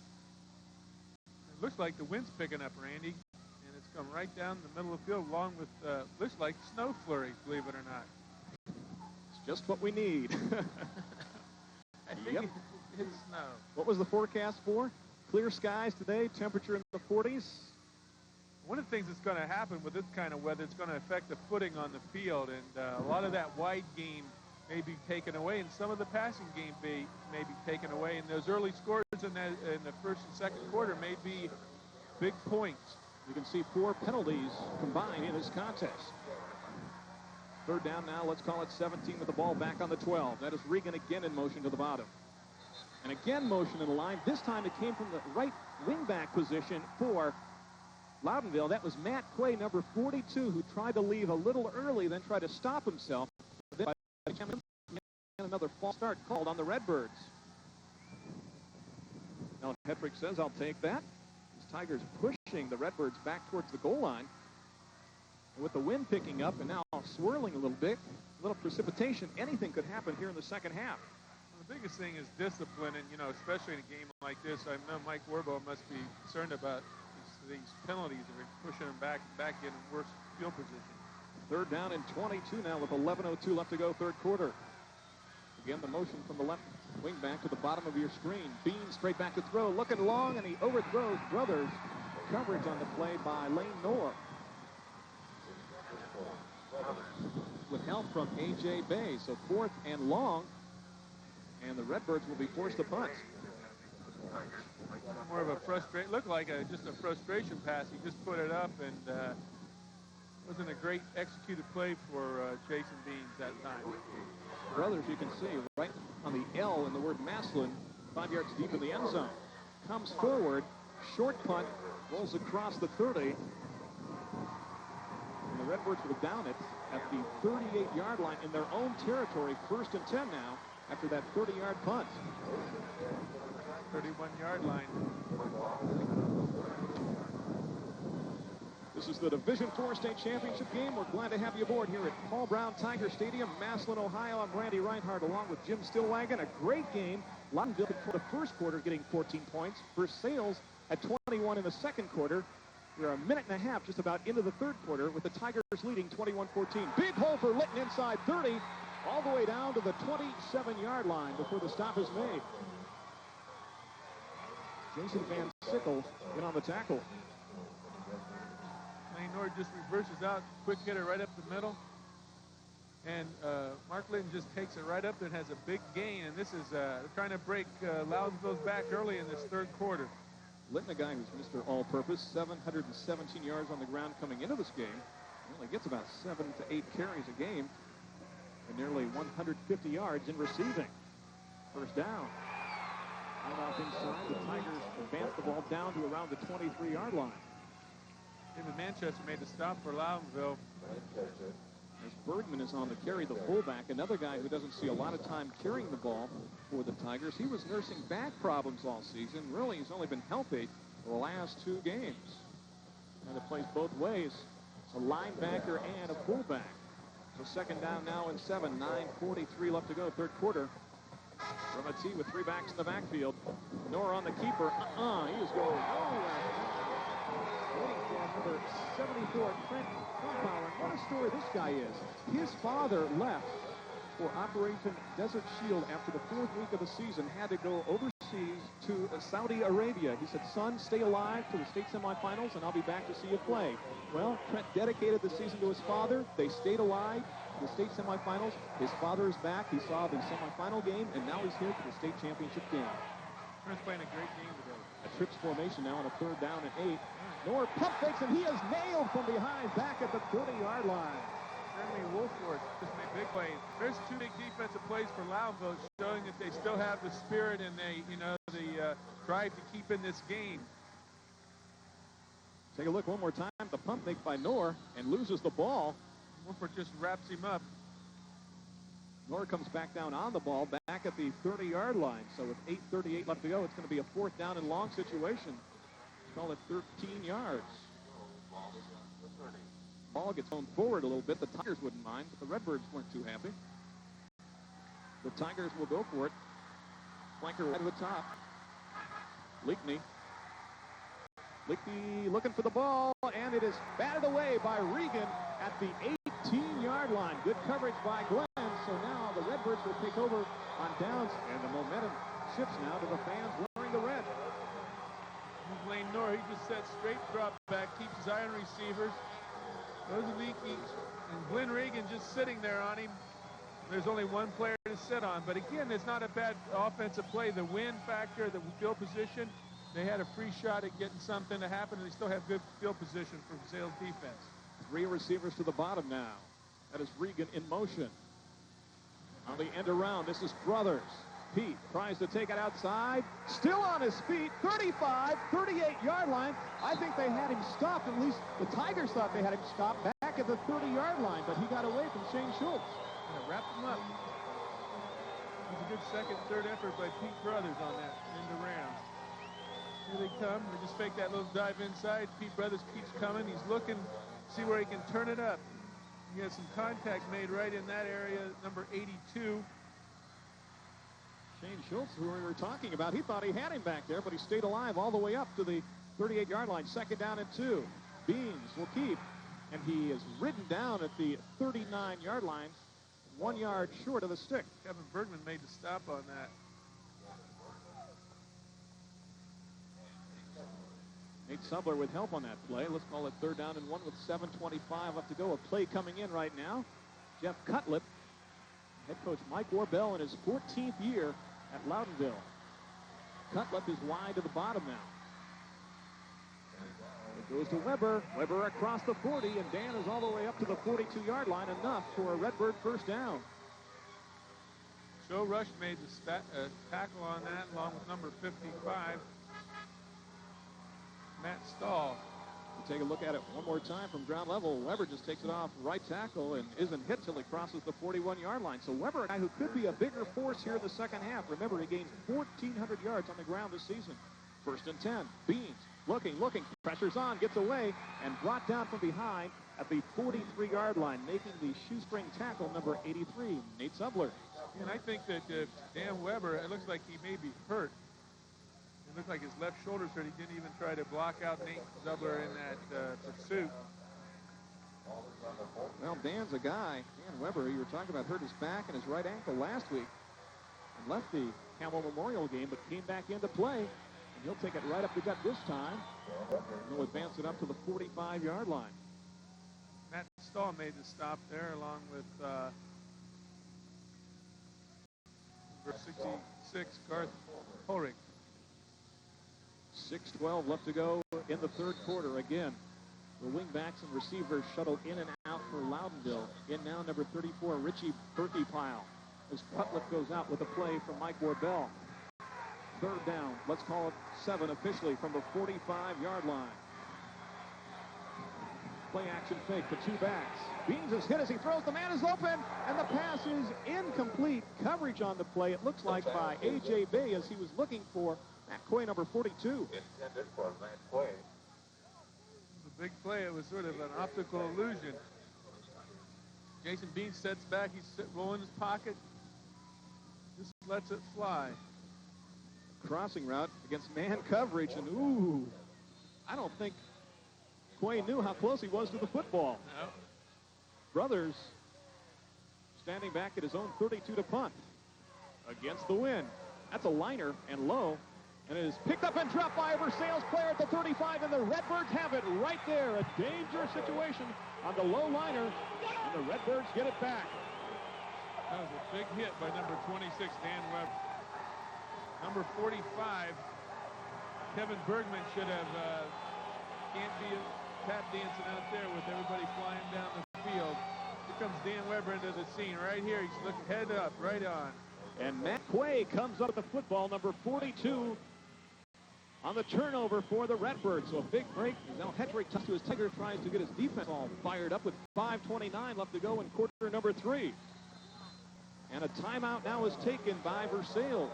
S2: It looks like the wind's picking up, Randy, and it's come right down the middle of the field along with, looks like snow flurries, believe it or not.
S1: It's just what we need.
S2: I think it's snow.
S1: What was the forecast for? Clear skies today, temperature in the 40s.
S2: One of the things that's going to happen with this kind of weather, it's going to affect the footing on the field, and a lot of that wide game may be taken away, and some of the passing game may be taken away, and those early scores in the first and second quarter may be big points.
S1: You can see 4 penalties combined in this contest. 3rd down now, let's call it 17 with the ball back on the 12. That is Regan again in motion to the bottom. And again motion in the line. This time it came from the right wingback position for Loudonville. That was Matt Quay, number 42, who tried to leave a little early, then tried to stop himself. Then another false start called on the Redbirds. Now Hetrick says, I'll take that. These Tigers pushing the Redbirds back towards the goal line. And with the wind picking up and now swirling a little bit, a little precipitation, anything could happen here in the second half.
S2: Well, the biggest thing is discipline, and, especially in a game like this, I know Mike Warbo must be concerned about these penalties that are pushing them back in worse field position.
S1: Third down and 22 now with 11:02 left to go, third quarter. Again, the motion from the left wing back to the bottom of your screen. Bean straight back to throw, looking long, and he overthrows Brothers. Coverage on the play by Lane Knorr, with help from A.J. Bay. So fourth and long, and the Redbirds will be forced to punt.
S2: More of a looked like just a frustration pass. He just put it up, and wasn't a great executed play for Jason Beans that time.
S1: Brothers, you can see right on the L in the word Maslin, 5 yards deep in the end zone. Comes forward, short punt, rolls across the 30. And the Redbirds will down it at the 38-yard line in their own territory. First and 10 now after that 30-yard punt.
S2: 31-yard line.
S1: This is the Division IV State Championship game. We're glad to have you aboard here at Paul Brown Tiger Stadium, Maslin, Ohio. I'm Randy Reinhardt along with Jim Stillwagon. A great game. Loudonville for the first quarter getting 14 points. Versailles at 21 in the second quarter. We're a minute and a half just about into the third quarter with the Tigers leading 21-14. Big hole for Litton inside 30, all the way down to the 27-yard line before the stop is made. Jason Van Sickle in on the tackle.
S2: Lane Knorr just reverses out, quick hitter right up the middle. And Mark Litton just takes it right up and has a big gain. And this is trying to break Loudonville's back early in this third quarter.
S1: Litton, a guy who's Mr. All-Purpose, 717 yards on the ground coming into this game. He only gets about 7 to 8 carries a game and nearly 150 yards in receiving. First down. Right off inside, the Tigers advance the ball down to around the 23-yard line.
S2: David Manchester made the stop for Loudonville.
S1: As Bergman is on the carry, the fullback, another guy who doesn't see a lot of time carrying the ball for the Tigers. He was nursing back problems all season. Really, he's only been healthy for the last 2 games. And it plays both ways, a linebacker and a fullback. So second down now and 7, 9:43 left to go, third quarter. From a tee with 3 backs in the backfield. Knorr on the keeper. He was going nowhere. Waiting for number 74, Trent Trumpauer. What a story this guy is. His father left for Operation Desert Shield after the 4th week of the season, had to go overseas to Saudi Arabia. He said, son, stay alive to the state semifinals, and I'll be back to see you play. Well, Trent dedicated the season to his father. They stayed alive to the state semifinals. His father is back. He saw the semifinal game, and now he's here for the state championship game.
S2: Trent's playing a great game today.
S1: A trips formation now on a third down and 8. Knorr pump fakes, and he is nailed from behind back at the 30-yard line.
S2: Jeremy Wolford just made big plays. There's 2 big defensive plays for Loudonville, showing that they still have the spirit and the drive to keep in this game.
S1: Take a look one more time. The pump fake by Knorr and loses the ball.
S2: Wolford just wraps him up.
S1: Knorr comes back down on the ball, back at the 30-yard line. So with 8:38 left to go, it's going to be a 4th down and long situation. Call it 13 yards. Ball gets thrown forward a little bit. The Tigers wouldn't mind, but the Redbirds weren't too happy. The Tigers will go for it. Flanker right to the top. Leakney looking for the ball, and it is batted away by Regan at the 18-yard line. Good coverage by Glenn. So now the Redbirds will take over on downs, and the momentum shifts now to the fans wearing the red.
S2: Lane Knorr, he just sets straight drop back, keeps his eye on receivers. Goes to Leakey, and Glenn Regan just sitting there on him. There's only one player to sit on, but again, it's not a bad offensive play. The wind factor, the field position, they had a free shot at getting something to happen, and they still have good field position for Versailles defense.
S1: 3 receivers to the bottom now. That is Regan in motion. On the end around, this is Brothers. Pete tries to take it outside. Still on his feet. 35, 38-yard line. I think they had him stopped. At least the Tigers thought they had him stopped back at the 30-yard line, but he got away from Shane Schultz.
S2: And it wrapped him up. It was a good second, third effort by Pete Brothers on that into Rams. Here they come. They just fake that little dive inside. Pete Brothers keeps coming. He's looking, see where he can turn it up. He has some contact made right in that area, number 82.
S1: Shane Schultz, who we were talking about, he thought he had him back there, but he stayed alive all the way up to the 38-yard line. Second down and 2. Beans will keep, and he is ridden down at the 39-yard line, 1 yard short of the stick.
S2: Kevin Bergman made the stop on that.
S1: Nate Subler with help on that play. Let's call it 3rd down and 1 with 7:25 left to go. A play coming in right now. Jeff Cutlip, head coach Mike Warbell in his 14th year at Loudonville. Cutlip is wide to the bottom now. It goes to Weber. Weber across the 40, and Dan is all the way up to the 42-yard line, enough for a Redbird first down.
S2: Joe Rush made the tackle on that, along with number 55, Matt Stahl.
S1: We'll take a look at it one more time from ground level. Weber just takes it off right tackle and isn't hit till he crosses the 41-yard line. So Weber, a guy who could be a bigger force here in the second half. Remember, he gained 1,400 yards on the ground this season. 1st and 10. Beans looking, pressures on, gets away, and brought down from behind at the 43-yard line, making the shoestring tackle, number 83, Nate Subler.
S2: And I think that Dan Weber, it looks like he may be hurt. It looked like his left shoulder's hurt. He didn't even try to block out Nate Subler in that pursuit.
S1: Well, Dan's a guy, Dan Weber, who you were talking about, hurt his back and his right ankle last week and left the Campbell Memorial game, but came back into play, and he'll take it right up the gut this time. And he'll advance it up to the 45-yard line.
S2: Matt Stahl made the stop there, along with number 66, Garth Ulrich.
S1: 6:12 left to go in the 3rd quarter. Again, the wingbacks and receivers shuttled in and out for Loudonville. In now, number 34, Richie Berkeypile, as Cutlip goes out with a play from Mike Warbell. 3rd down, let's call it 7 officially from the 45-yard line. Play action fake to 2 backs. Beans is hit as he throws. The man is open, and the pass is incomplete. Coverage on the play, it looks like, by A.J. Bay, as he was looking for Matt Quay, number 42.
S6: Intended for Matt Quay.
S2: It was a big play. It was sort of an optical illusion. Jason Bean sets back. He's rolling his pocket. Just lets it fly.
S1: Crossing route against man coverage, and ooh, I don't think Quay knew how close he was to the football.
S2: No.
S1: Brothers standing back at his own 32 to punt against the wind. That's a liner and low, and it is picked up and dropped by a Versailles player at the 35, and the Redbirds have it right there. A dangerous situation on the low liner, and the Redbirds get it back.
S2: That was a big hit by number 26, Dan Webb. Number 45, Kevin Bergman should have, can't be tap dancing out there with everybody flying down the field. Here comes Dan Weber into the scene right here. He's looking head up, right on.
S1: And Matt Quay comes up with the football, number 42, on the turnover for the Redbirds. So a big break. Now Hedrick touches to his Tiger, tries to get his defense all fired up with 5:29 left to go in quarter number 3. And a timeout now is taken by Versailles.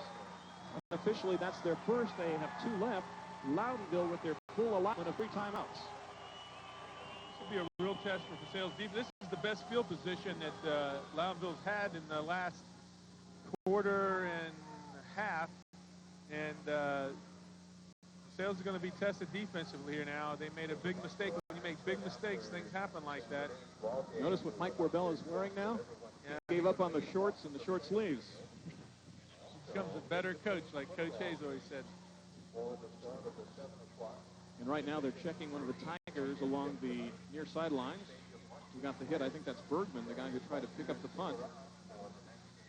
S1: Officially, that's their first. They have 2 left. Loudonville with their full allotment of 3 timeouts.
S2: This will be a real test for Versailles defense. This is the best field position that Loudonville's had in the last quarter and a half. And Versailles is going to be tested defensively here now. They made a big mistake. When you make big mistakes, things happen like that.
S1: Notice what Mike Warbell is wearing now?
S2: Yeah.
S1: He gave up on the shorts and the short sleeves.
S2: Becomes a better coach, like Coach Hayes always said.
S1: And right now they're checking one of the Tigers along the near sidelines. Who got the hit? I think that's Bergman, the guy who tried to pick up the punt.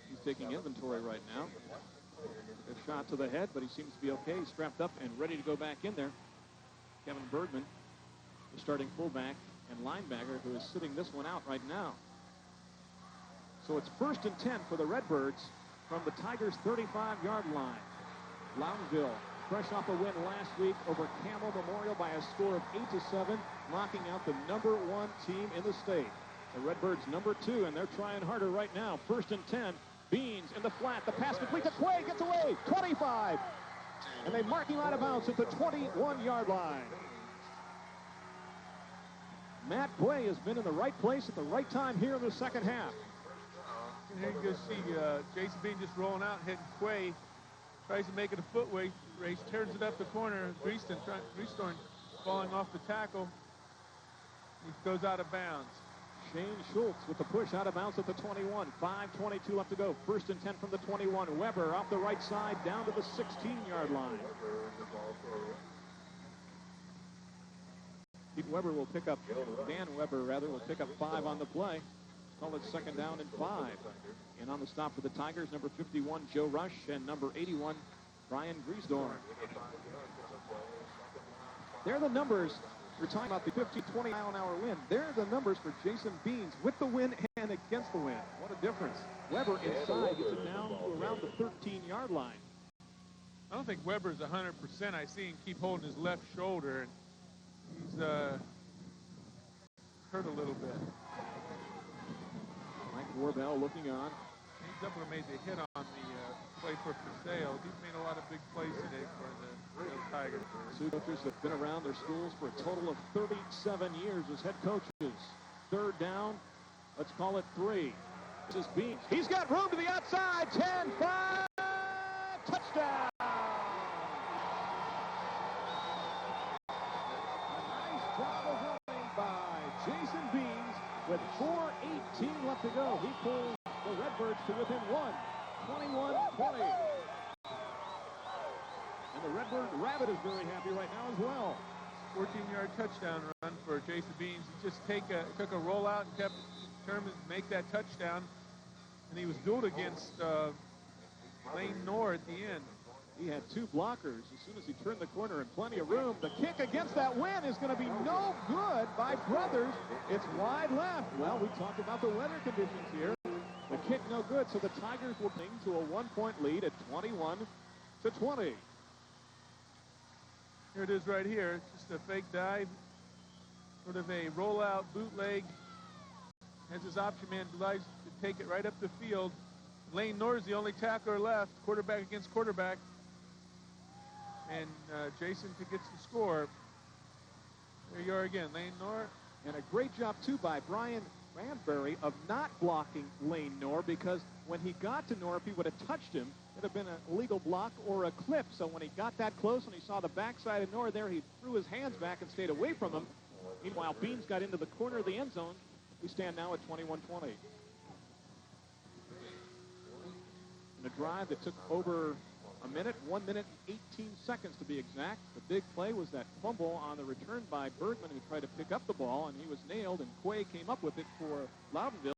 S1: He's taking inventory right now. A shot to the head, but he seems to be okay. He's strapped up and ready to go back in there. Kevin Bergman, the starting fullback and linebacker, who is sitting this one out right now. So it's 1st and 10 for the Redbirds from the Tigers' 35-yard line. Loudonville, fresh off a win last week over Camel Memorial by a score of 8-7, knocking out the #1 team in the state. The Redbirds #2, and they're trying harder right now. 1st and 10. Beans in the flat. The pass complete to Quay. Gets away. 25. And they mark him out of bounds at the 21-yard line. Matt Quay has been in the right place at the right time here in the second half.
S2: And here you can see Jason Bean just rolling out, hitting Quay. Tries to make it a footway race, turns it up the corner. Greasthorn falling off the tackle. He goes out of bounds.
S1: Shane Schultz with the push out of bounds at the 21. 5:22 left to go. 1st and 10 from the 21. Weber off the right side down to the 16-yard line. Pete Weber will pick up, Dan Weber rather, will pick up 5 on the play. Call it 2nd down and 5. And on the stop for the Tigers, number 51, Joe Rush, and number 81, Brian Greasthorn. They're the numbers. We're talking about the 50-20 mile-an-hour wind. They're the numbers for Jason Beans with the wind and against the wind. What a difference. Weber inside gets it down to around the 13-yard line.
S2: I don't think Weber's 100%. I see him keep holding his left shoulder, and he's hurt a little bit.
S1: Mike Warbell looking on.
S2: He's up and made the hit on the play for Versailles. He's made a lot of big plays today for the Tigers.
S1: Sioux coaches have been around their schools for a total of 37 years as head coaches. 3rd down, let's call it 3. This is Beans. He's got room to the outside. 10-5, touchdown. A nice job of running by Jason Beans with 4:18 left to go. He pulls the Redbirds to within 1, 21-20. And the Redbird Rabbit is very happy right now as well.
S2: 14-yard touchdown run for Jason Beans. He just took a rollout and kept determined to make that touchdown. And he was dueled against Lane Knorr at the end.
S1: He had 2 blockers as soon as he turned the corner and plenty of room. The kick against that wind is going to be no good by Brothers. It's wide left. Well, we talked about the weather conditions here. The kick no good, so the Tigers will cling to a 1-point lead at 21-20.
S2: Here it is right here. It's just a fake dive, sort of a rollout bootleg. As his option man decides to take it right up the field. Lane Knorr is the only tackler left, quarterback against quarterback. And Jason gets the score. There you are again, Lane Knorr.
S1: And a great job, too, by Brian Ranberry of not blocking Lane Knorr, because when he got to Knorr, if he would have touched him, it would have been an illegal block or a clip. So when he got that close and he saw the backside of Knorr there, he threw his hands back and stayed away from him. Meanwhile, Beans got into the corner of the end zone. We stand now at 21-20. In a drive that took over a minute, 1 minute, 18 seconds to be exact. The big play was that fumble on the return by Bergman, who tried to pick up the ball, and he was nailed, and Quay came up with it for Loudonville.